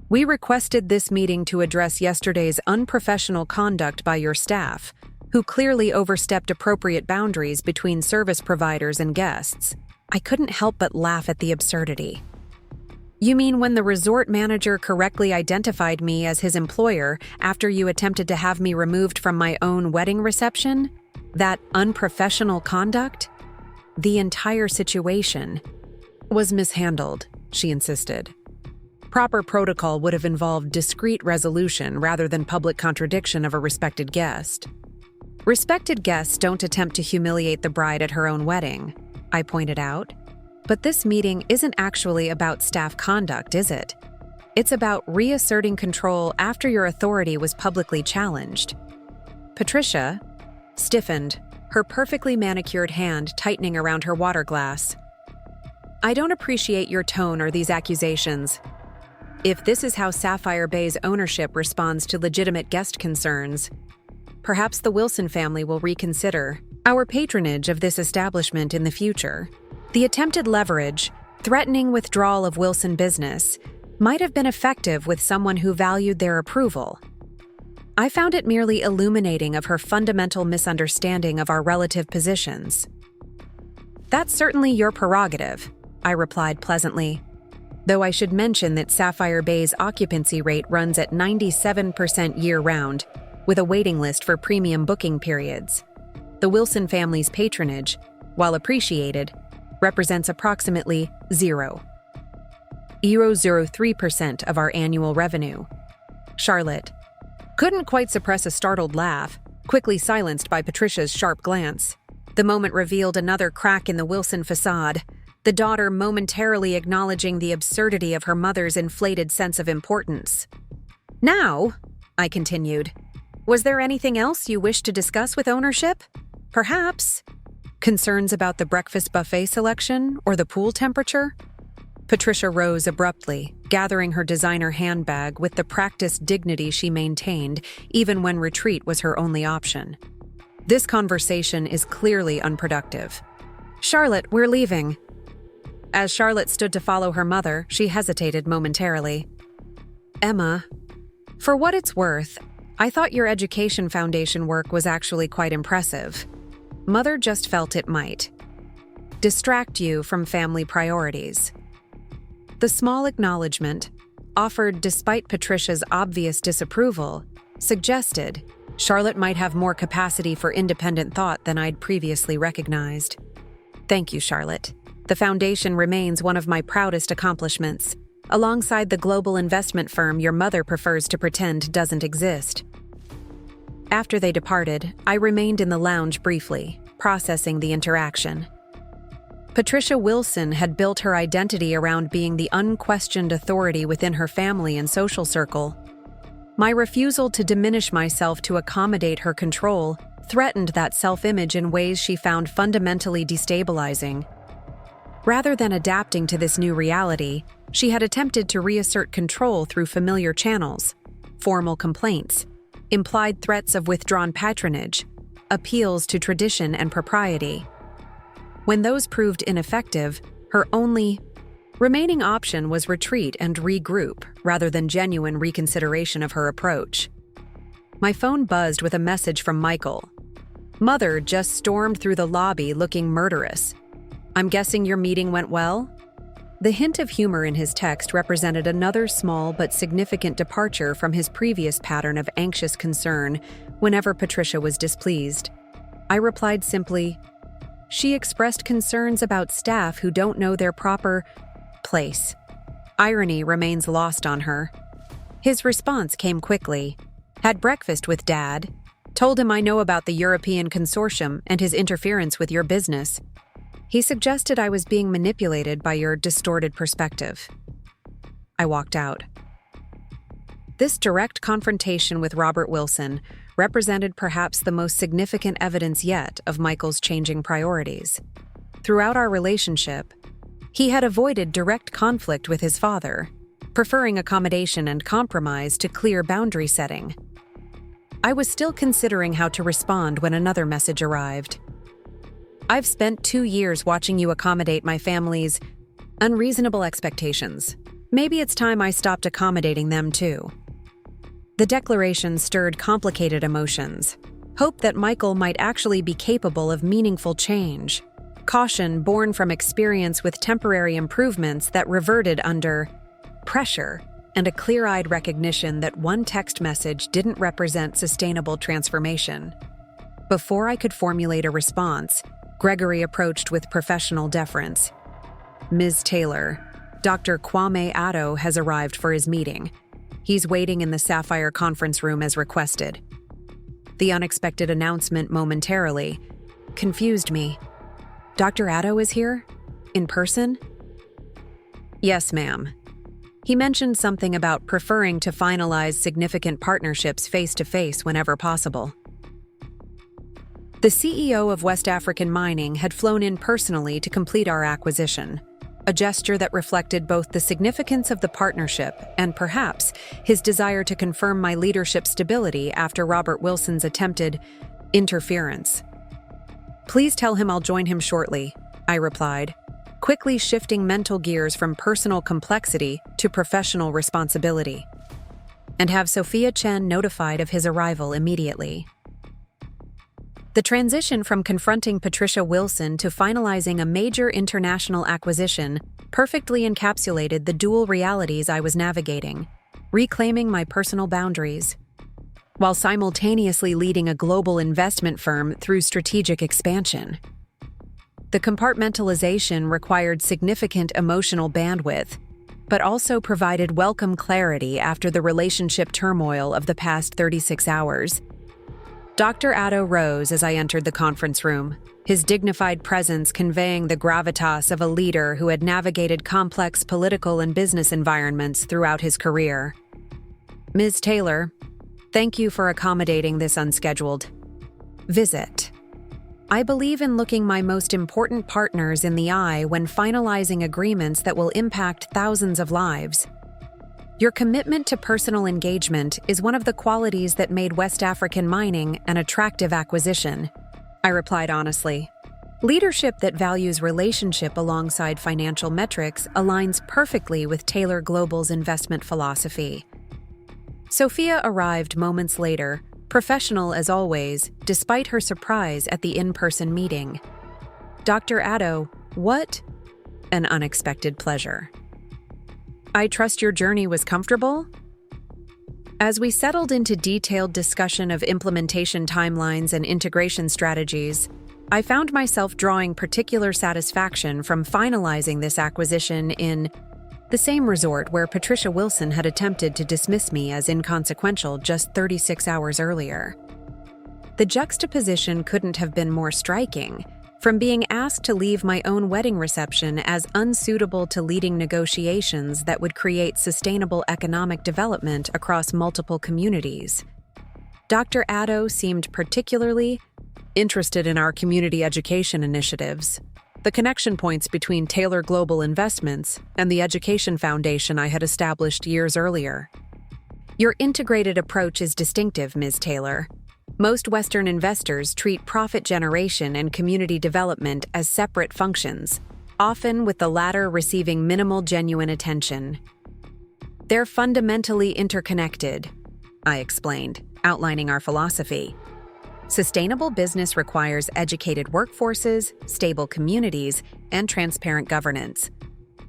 Speaker 1: We requested this meeting to address yesterday's unprofessional conduct by your staff, who clearly overstepped appropriate boundaries between service providers and guests. I couldn't help but laugh at the absurdity. You mean when the resort manager correctly identified me as his employer after you attempted to have me removed from my own wedding reception? That unprofessional conduct? The entire situation was mishandled, she insisted. Proper protocol would have involved discreet resolution rather than public contradiction of a respected guest. Respected guests don't attempt to humiliate the bride at her own wedding, I pointed out. But this meeting isn't actually about staff conduct, is it? It's about reasserting control after your authority was publicly challenged. Patricia stiffened, her perfectly manicured hand tightening around her water glass. I don't appreciate your tone or these accusations. If this is how Sapphire Bay's ownership responds to legitimate guest concerns, perhaps the Wilson family will reconsider our patronage of this establishment in the future. The attempted leverage, threatening withdrawal of Wilson business, might have been effective with someone who valued their approval. I found it merely illuminating of her fundamental misunderstanding of our relative positions. That's certainly your prerogative, I replied pleasantly, though I should mention that Sapphire Bay's occupancy rate runs at 97% year-round, with a waiting list for premium booking periods. The Wilson family's patronage, while appreciated, represents approximately 0.003% of our annual revenue. Charlotte couldn't quite suppress a startled laugh, quickly silenced by Patricia's sharp glance. The moment revealed another crack in the Wilson facade, the daughter momentarily acknowledging the absurdity of her mother's inflated sense of importance. Now, I continued, was there anything else you wished to discuss with ownership? Perhaps concerns about the breakfast buffet selection or the pool temperature? Patricia rose abruptly, gathering her designer handbag with the practiced dignity she maintained even when retreat was her only option. This conversation is clearly unproductive. Charlotte, we're leaving. As Charlotte stood to follow her mother, she hesitated momentarily. Emma, for what it's worth, I thought your education foundation work was actually quite impressive. Mother just felt it might distract you from family priorities. The small acknowledgement, offered despite Patricia's obvious disapproval, suggested Charlotte might have more capacity for independent thought than I'd previously recognized. Thank you, Charlotte. The foundation remains one of my proudest accomplishments, alongside the global investment firm your mother prefers to pretend doesn't exist. After they departed, I remained in the lounge briefly, processing the interaction. Patricia Wilson had built her identity around being the unquestioned authority within her family and social circle. My refusal to diminish myself to accommodate her control threatened that self-image in ways she found fundamentally destabilizing. Rather than adapting to this new reality, she had attempted to reassert control through familiar channels, formal complaints, implied threats of withdrawn patronage, appeals to tradition and propriety. When those proved ineffective, her only remaining option was retreat and regroup rather than genuine reconsideration of her approach. My phone buzzed with a message from Michael. Mother just stormed through the lobby looking murderous. I'm guessing your meeting went well? The hint of humor in his text represented another small but significant departure from his previous pattern of anxious concern whenever Patricia was displeased. I replied simply, she expressed concerns about staff who don't know their proper place. Irony remains lost on her. His response came quickly. Had breakfast with Dad. Told him I know about the European consortium and his interference with your business. He suggested I was being manipulated by your distorted perspective. I walked out. This direct confrontation with Robert Wilson represented perhaps the most significant evidence yet of Michael's changing priorities. Throughout our relationship, he had avoided direct conflict with his father, preferring accommodation and compromise to clear boundary setting. I was still considering how to respond when another message arrived. I've spent 2 years watching you accommodate my family's unreasonable expectations. Maybe it's time I stopped accommodating them too. The declaration stirred complicated emotions. Hope that Michael might actually be capable of meaningful change. Caution born from experience with temporary improvements that reverted under pressure, and a clear-eyed recognition that one text message didn't represent sustainable transformation. Before I could formulate a response, Gregory approached with professional deference. "Ms. Taylor, Dr. Kwame Addo has arrived for his meeting. He's waiting in the Sapphire conference room as requested." The unexpected announcement momentarily confused me. "Dr. Addo is here? In person?" "Yes, ma'am. He mentioned something about preferring to finalize significant partnerships face-to-face whenever possible." The CEO of West African Mining had flown in personally to complete our acquisition, a gesture that reflected both the significance of the partnership and, perhaps, his desire to confirm my leadership stability after Robert Wilson's attempted interference. "Please tell him I'll join him shortly," I replied, quickly shifting mental gears from personal complexity to professional responsibility. "And have Sophia Chen notified of his arrival immediately." The transition from confronting Patricia Wilson to finalizing a major international acquisition perfectly encapsulated the dual realities I was navigating, reclaiming my personal boundaries, while simultaneously leading a global investment firm through strategic expansion. The compartmentalization required significant emotional bandwidth, but also provided welcome clarity after the relationship turmoil of the past 36 hours. Dr. Addo rose as I entered the conference room, his dignified presence conveying the gravitas of a leader who had navigated complex political and business environments throughout his career. "Ms. Taylor, thank you for accommodating this unscheduled visit. I believe in looking my most important partners in the eye when finalizing agreements that will impact thousands of lives. Your commitment to personal engagement is one of the qualities that made West African Mining an attractive acquisition," I replied honestly. "Leadership that values relationship alongside financial metrics aligns perfectly with Taylor Global's investment philosophy." Sophia arrived moments later, professional as always, despite her surprise at the in-person meeting. "Dr. Addo, what an unexpected pleasure. I trust your journey was comfortable?" As we settled into detailed discussion of implementation timelines and integration strategies, I found myself drawing particular satisfaction from finalizing this acquisition in the same resort where Patricia Wilson had attempted to dismiss me as inconsequential just 36 hours earlier. The juxtaposition couldn't have been more striking, from being asked to leave my own wedding reception as unsuitable to leading negotiations that would create sustainable economic development across multiple communities. Dr. Addo seemed particularly interested in our community education initiatives, the connection points between Taylor Global Investments and the education foundation I had established years earlier. "Your integrated approach is distinctive, Ms. Taylor. Most Western investors treat profit generation and community development as separate functions, often with the latter receiving minimal genuine attention. They're fundamentally interconnected," I explained, outlining our philosophy. "Sustainable business requires educated workforces, stable communities, and transparent governance.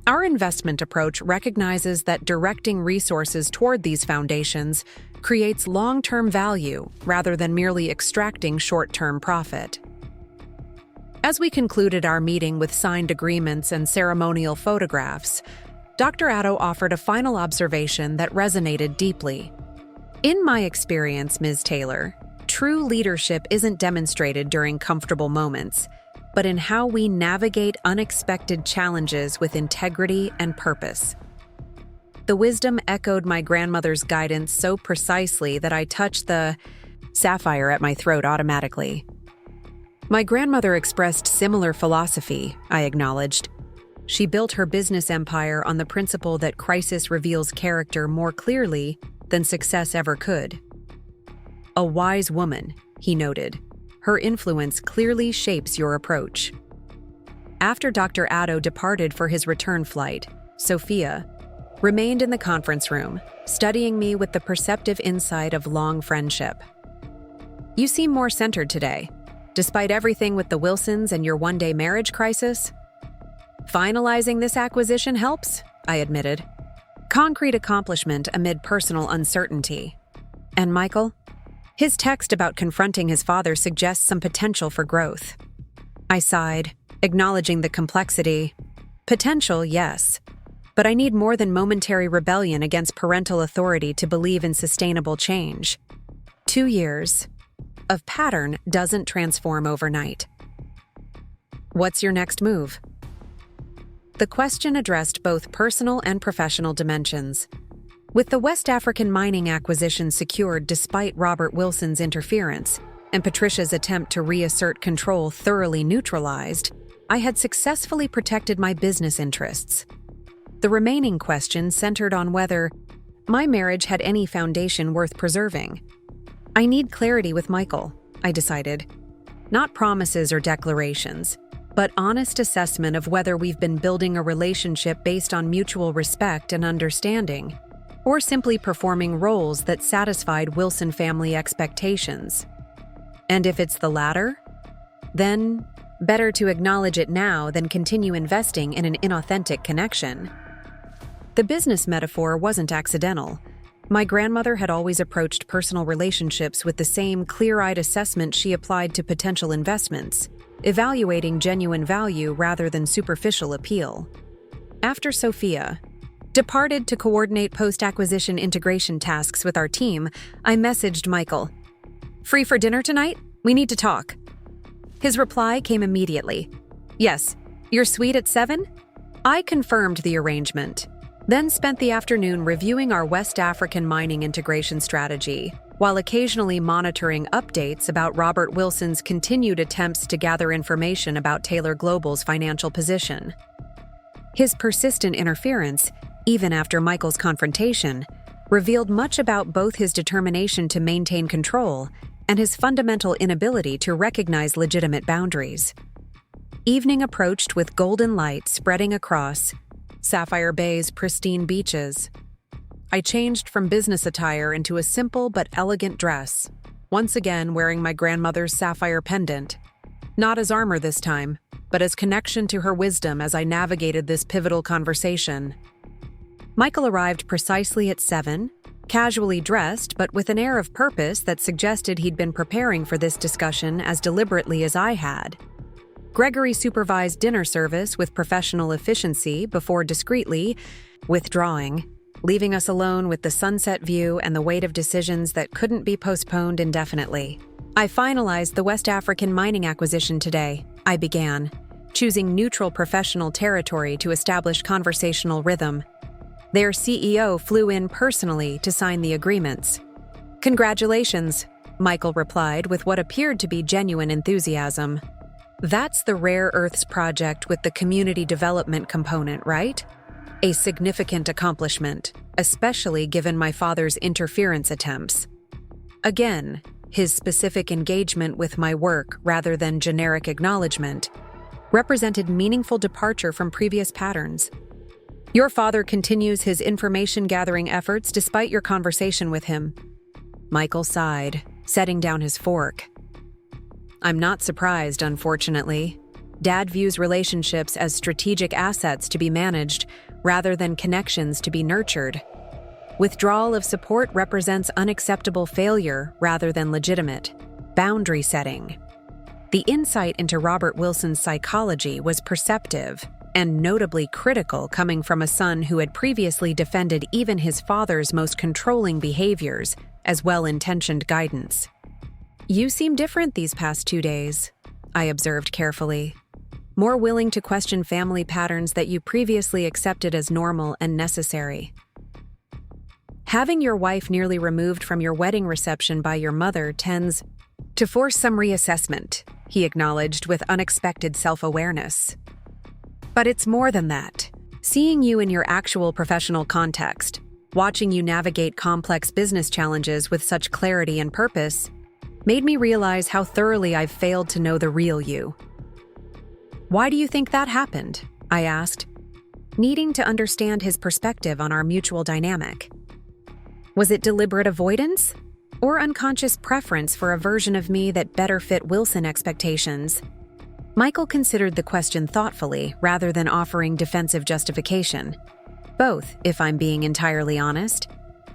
Speaker 1: Our investment approach recognizes that directing resources toward these foundations creates long-term value rather than merely extracting short-term profit." As we concluded our meeting with signed agreements and ceremonial photographs, Dr. Addo offered a final observation that resonated deeply. "In my experience, Ms. Taylor, true leadership isn't demonstrated during comfortable moments, but in how we navigate unexpected challenges with integrity and purpose." The wisdom echoed my grandmother's guidance so precisely that I touched the sapphire at my throat automatically. "My grandmother expressed similar philosophy," I acknowledged. "She built her business empire on the principle that crisis reveals character more clearly than success ever could." "A wise woman," he noted. "Her influence clearly shapes your approach." After Dr. Addo departed for his return flight, Sophia remained in the conference room, studying me with the perceptive insight of long friendship. "You seem more centered today, despite everything with the Wilsons and your one-day marriage crisis." "Finalizing this acquisition helps," I admitted. concrete accomplishment amid personal uncertainty. And Michael? His text about confronting his father suggests some potential for growth. I sighed, acknowledging the complexity. Potential, yes. But I need more than momentary rebellion against parental authority to believe in sustainable change. 2 years of pattern doesn't transform overnight. What's your next move? The question addressed both personal and professional dimensions. With the West African mining acquisition secured despite Robert Wilson's interference, and Patricia's attempt to reassert control thoroughly neutralized, I had successfully protected my business interests. The remaining question centered on whether my marriage had any foundation worth preserving. I need clarity with Michael, I decided. Not promises or declarations, but honest assessment of whether we've been building a relationship based on mutual respect and understanding, or simply performing roles that satisfied Wilson family expectations. And if it's the latter, then better to acknowledge it now than continue investing in an inauthentic connection. The business metaphor wasn't accidental. My grandmother had always approached personal relationships with the same clear-eyed assessment she applied to potential investments, evaluating genuine value rather than superficial appeal. After Sophia departed to coordinate post-acquisition integration tasks with our team, I messaged Michael. "Free for dinner tonight? We need to talk." His reply came immediately. "Yes, your suite at 7?" I confirmed the arrangement, then spent the afternoon reviewing our West African mining integration strategy, while occasionally monitoring updates about Robert Wilson's continued attempts to gather information about Taylor Global's financial position. His persistent interference, even after Michael's confrontation, revealed much about both his determination to maintain control and his fundamental inability to recognize legitimate boundaries. Evening approached with golden light spreading across Sapphire Bay's pristine beaches. I changed from business attire into a simple but elegant dress, once again wearing my grandmother's sapphire pendant. Not as armor this time, but as connection to her wisdom as I navigated this pivotal conversation. Michael arrived precisely at 7, casually dressed but with an air of purpose that suggested he'd been preparing for this discussion as deliberately as I had. Gregory supervised dinner service with professional efficiency before discreetly withdrawing, leaving us alone with the sunset view and the weight of decisions that couldn't be postponed indefinitely. "I finalized the West African mining acquisition today," I began, choosing neutral professional territory to establish conversational rhythm. Their CEO flew in personally to sign the agreements. "Congratulations," Michael replied with what appeared to be genuine enthusiasm. "That's the Rare Earths project with the community development component, right? A significant accomplishment, especially given my father's interference attempts." Again, his specific engagement with my work rather than generic acknowledgement represented meaningful departure from previous patterns. "Your father continues his information-gathering efforts despite your conversation with him." Michael sighed, setting down his fork. "I'm not surprised, unfortunately. Dad views relationships as strategic assets to be managed rather than connections to be nurtured. Withdrawal of support represents unacceptable failure rather than legitimate boundary setting." The insight into Robert Wilson's psychology was perceptive and notably critical coming from a son who had previously defended even his father's most controlling behaviors as well-intentioned guidance. "You seem different these past 2 days," I observed carefully. "More willing to question family patterns that you previously accepted as normal and necessary." "Having your wife nearly removed from your wedding reception by your mother tends to force some reassessment," he acknowledged with unexpected self-awareness. "But it's more than that. Seeing you in your actual professional context, watching you navigate complex business challenges with such clarity and purpose, made me realize how thoroughly I've failed to know the real you." "Why do you think that happened?" I asked, needing to understand his perspective on our mutual dynamic. Was it deliberate avoidance, or unconscious preference for a version of me that better fit Wilson expectations? Michael considered the question thoughtfully rather than offering defensive justification. Both, if I'm being entirely honest.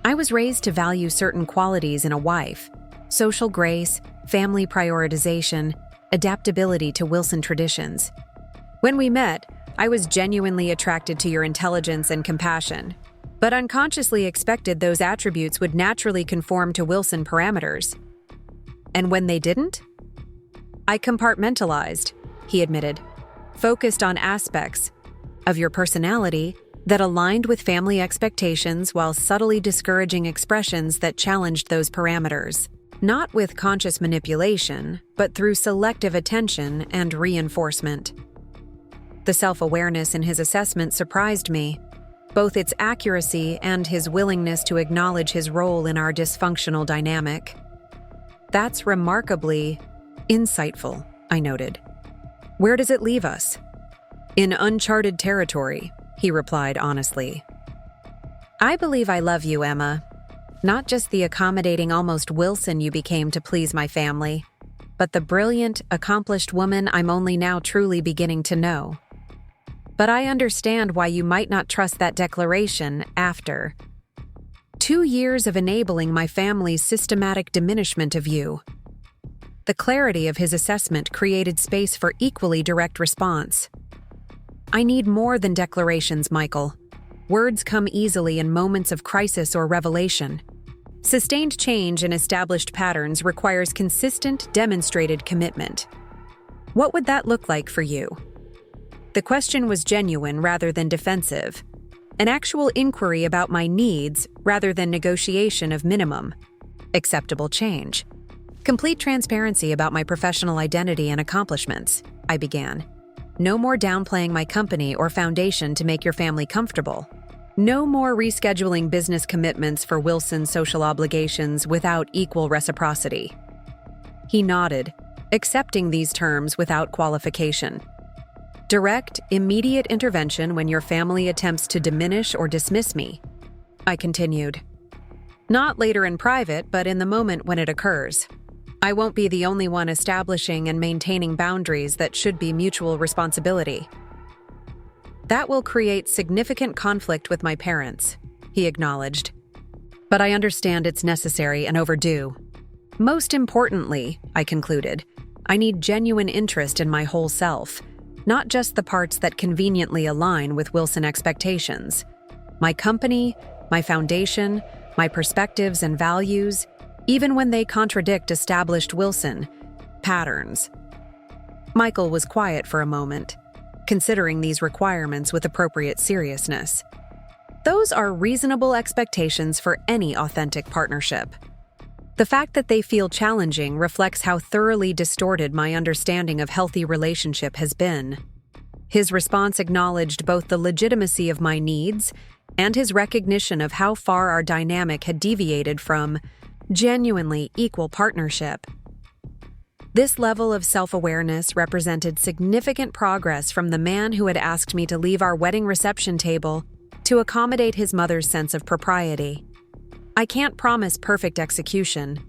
Speaker 1: I was raised to value certain qualities in a wife: social grace, family prioritization, adaptability to Wilson traditions. When we met, I was genuinely attracted to your intelligence and compassion, but unconsciously expected those attributes would naturally conform to Wilson parameters. And when they didn't? I compartmentalized, he admitted, focused on aspects of your personality that aligned with family expectations while subtly discouraging expressions that challenged those parameters. Not with conscious manipulation, but through selective attention and reinforcement. The self-awareness in his assessment surprised me, both its accuracy and his willingness to acknowledge his role in our dysfunctional dynamic. That's remarkably insightful, I noted. Where does it leave us? In uncharted territory, he replied honestly. I believe I love you, Emma. Not just the accommodating almost Wilson you became to please my family, but the brilliant, accomplished woman I'm only now truly beginning to know. But I understand why you might not trust that declaration after 2 years of enabling my family's systematic diminishment of you. The clarity of his assessment created space for equally direct response. I need more than declarations, Michael. Words come easily in moments of crisis or revelation. Sustained change in established patterns requires consistent, demonstrated commitment. What would that look like for you? The question was genuine rather than defensive, an actual inquiry about my needs rather than negotiation of minimum, acceptable change. Complete transparency about my professional identity and accomplishments, I began. No more downplaying my company or foundation to make your family comfortable. No more rescheduling business commitments for Wilson's social obligations without equal reciprocity. He nodded, accepting these terms without qualification. Direct, immediate intervention when your family attempts to diminish or dismiss me, I continued. Not later in private, but in the moment when it occurs. I won't be the only one establishing and maintaining boundaries that should be mutual responsibility. That will create significant conflict with my parents, he acknowledged. But I understand it's necessary and overdue. Most importantly, I concluded, I need genuine interest in my whole self, not just the parts that conveniently align with Wilson expectations. My company, my foundation, my perspectives and values, even when they contradict established Wilson patterns. Michael was quiet for a moment, considering these requirements with appropriate seriousness. Those are reasonable expectations for any authentic partnership. The fact that they feel challenging reflects how thoroughly distorted my understanding of healthy relationship has been. His response acknowledged both the legitimacy of my needs and his recognition of how far our dynamic had deviated from genuinely equal partnership. This level of self-awareness represented significant progress from the man who had asked me to leave our wedding reception table to accommodate his mother's sense of propriety. I can't promise perfect execution,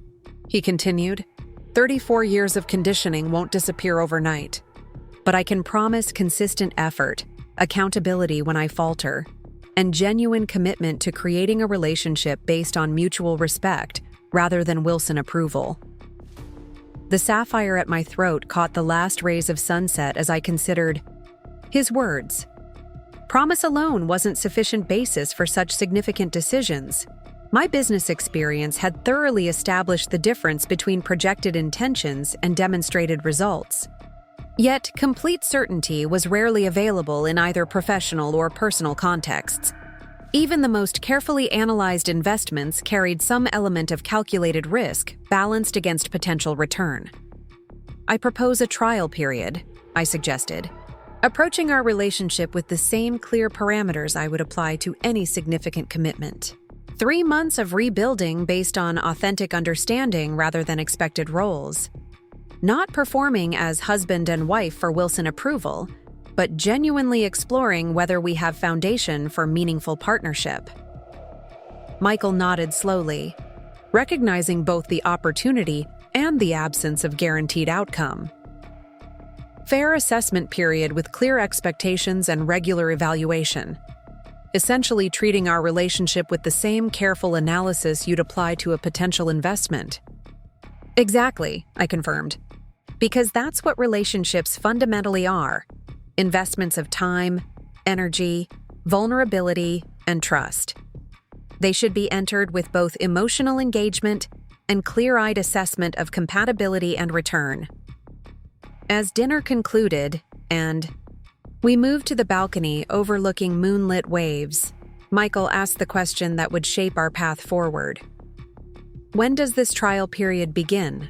Speaker 1: he continued. 34 years of conditioning won't disappear overnight. But I can promise consistent effort, accountability when I falter, and genuine commitment to creating a relationship based on mutual respect rather than Wilson approval. The sapphire at my throat caught the last rays of sunset as I considered his words. Promise alone wasn't sufficient basis for such significant decisions. My business experience had thoroughly established the difference between projected intentions and demonstrated results. Yet, complete certainty was rarely available in either professional or personal contexts. Even the most carefully analyzed investments carried some element of calculated risk balanced against potential return. I propose a trial period, I suggested, approaching our relationship with the same clear parameters I would apply to any significant commitment. 3 months of rebuilding based on authentic understanding rather than expected roles. Not performing as husband and wife for Wilson approval, but genuinely exploring whether we have foundation for meaningful partnership. Michael nodded slowly, recognizing both the opportunity and the absence of guaranteed outcome. Fair assessment period with clear expectations and regular evaluation. essentially treating our relationship with the same careful analysis you'd apply to a potential investment. Exactly, I confirmed. Because that's what relationships fundamentally are: investments of time, energy, vulnerability, and trust. They should be entered with both emotional engagement and clear-eyed assessment of compatibility and return. As dinner concluded, and we moved to the balcony overlooking moonlit waves, Michael asked the question that would shape our path forward. When does this trial period begin?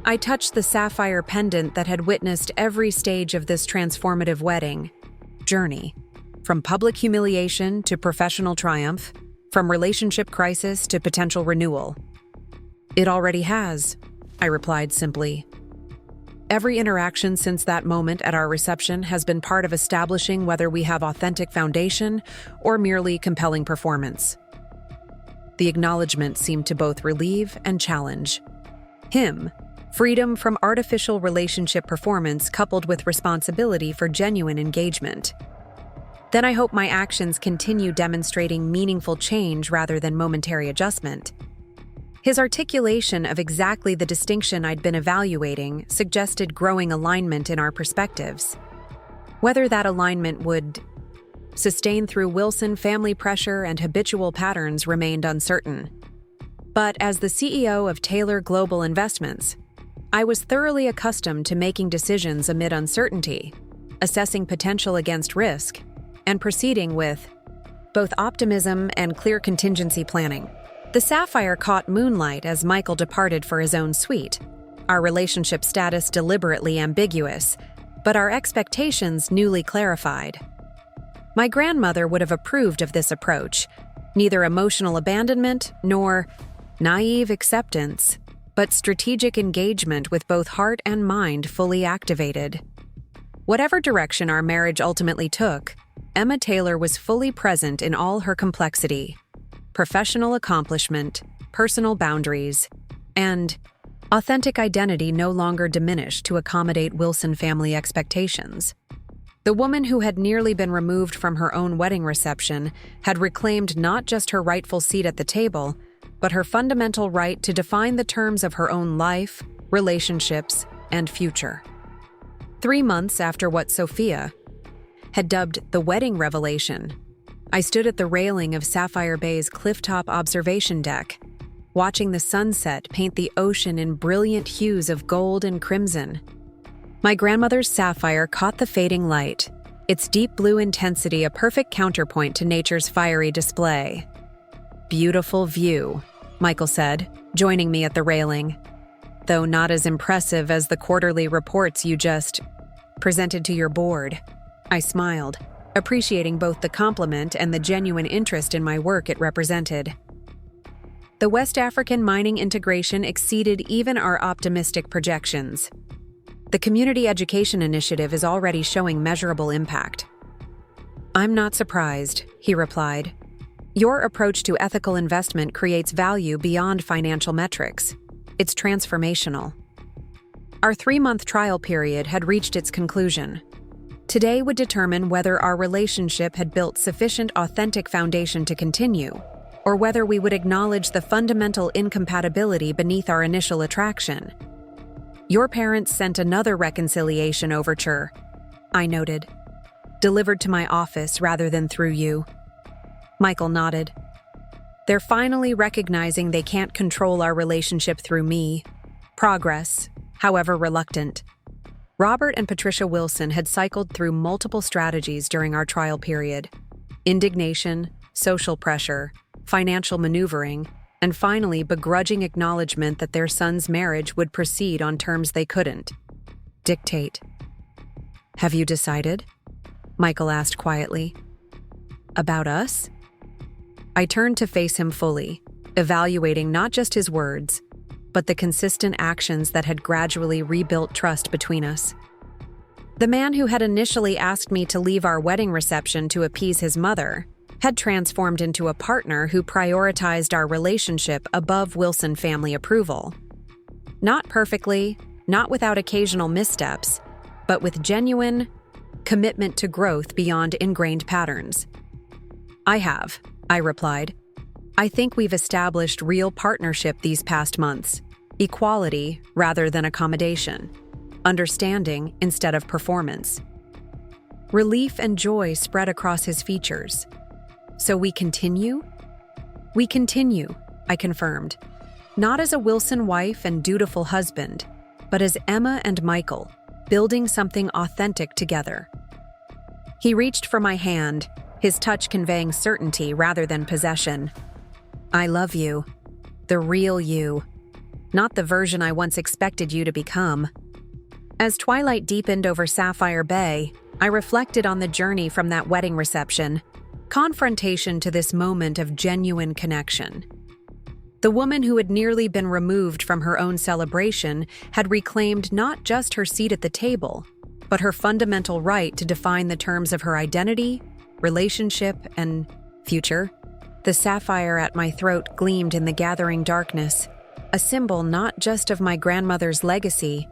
Speaker 1: I touched the sapphire pendant that had witnessed every stage of this transformative wedding journey, from public humiliation to professional triumph, from relationship crisis to potential renewal. It already has, I replied simply. Every interaction since that moment at our reception has been part of establishing whether we have authentic foundation or merely compelling performance. The acknowledgement seemed to both relieve and challenge. Him, freedom from artificial relationship performance coupled with responsibility for genuine engagement. Then I hope my actions continue demonstrating meaningful change rather than momentary adjustment. His articulation of exactly the distinction I'd been evaluating suggested growing alignment in our perspectives. Whether that alignment would sustain through Wilson family pressure and habitual patterns remained uncertain. But as the CEO of Taylor Global Investments, I was thoroughly accustomed to making decisions amid uncertainty, assessing potential against risk, and proceeding with both optimism and clear contingency planning. The Sapphire caught moonlight as Michael departed for his own suite, our relationship status deliberately ambiguous, but our expectations newly clarified. My grandmother would have approved of this approach, neither emotional abandonment nor naive acceptance, but strategic engagement with both heart and mind fully activated. Whatever direction our marriage ultimately took, Emma Taylor was fully present in all her complexity: professional accomplishment, personal boundaries, and authentic identity no longer diminished to accommodate Wilson family expectations. The woman who had nearly been removed from her own wedding reception had reclaimed not just her rightful seat at the table, but her fundamental right to define the terms of her own life, relationships, and future. 3 months after what Sophia had dubbed the wedding revelation, I stood at the railing of Sapphire Bay's clifftop observation deck, watching the sunset paint the ocean in brilliant hues of gold and crimson. My grandmother's sapphire caught the fading light, its deep blue intensity a perfect counterpoint to nature's fiery display. "Beautiful view," Michael said, joining me at the railing. "Though not as impressive as the quarterly reports you just presented to your board." I smiled, appreciating both the compliment and the genuine interest in my work it represented. The West African mining integration exceeded even our optimistic projections. The community education initiative is already showing measurable impact. "I'm not surprised," he replied. "Your approach to ethical investment creates value beyond financial metrics. It's transformational." Our 3-month trial period had reached its conclusion. Today would determine whether our relationship had built sufficient authentic foundation to continue, or whether we would acknowledge the fundamental incompatibility beneath our initial attraction. "Your parents sent another reconciliation overture," I noted, "delivered to my office rather than through you." Michael nodded. "They're finally recognizing they can't control our relationship through me. Progress, however reluctant." Robert and Patricia Wilson had cycled through multiple strategies during our trial period: indignation, social pressure, financial maneuvering, and finally begrudging acknowledgement that their son's marriage would proceed on terms they couldn't dictate. "Have you decided?" Michael asked quietly. "About us?" I turned to face him fully, evaluating not just his words, but the consistent actions that had gradually rebuilt trust between us. The man who had initially asked me to leave our wedding reception to appease his mother had transformed into a partner who prioritized our relationship above Wilson family approval. Not perfectly, not without occasional missteps, but with genuine commitment to growth beyond ingrained patterns. I have, I replied. I think we've established real partnership these past months. Equality rather than accommodation. Understanding instead of performance. Relief and joy spread across his features. So we continue? We continue, I confirmed. Not as a Wilson wife and dutiful husband, but as Emma and Michael, building something authentic together. He reached for my hand, his touch conveying certainty rather than possession. I love you. The real you. Not the version I once expected you to become. As twilight deepened over Sapphire Bay, I reflected on the journey from that wedding reception, confrontation to this moment of genuine connection. The woman who had nearly been removed from her own celebration had reclaimed not just her seat at the table, but her fundamental right to define the terms of her identity, relationship, and future. The sapphire at my throat gleamed in the gathering darkness, a symbol not just of my grandmother's legacy,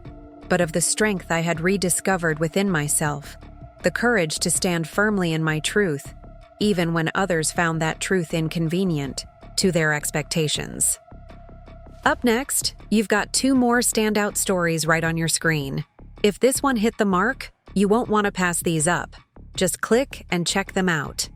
Speaker 1: but of the strength I had rediscovered within myself, the courage to stand firmly in my truth, even when others found that truth inconvenient to their expectations. Up next, you've got 2 more standout stories right on your screen. If this one hit the mark, you won't want to pass these up. Just click and check them out.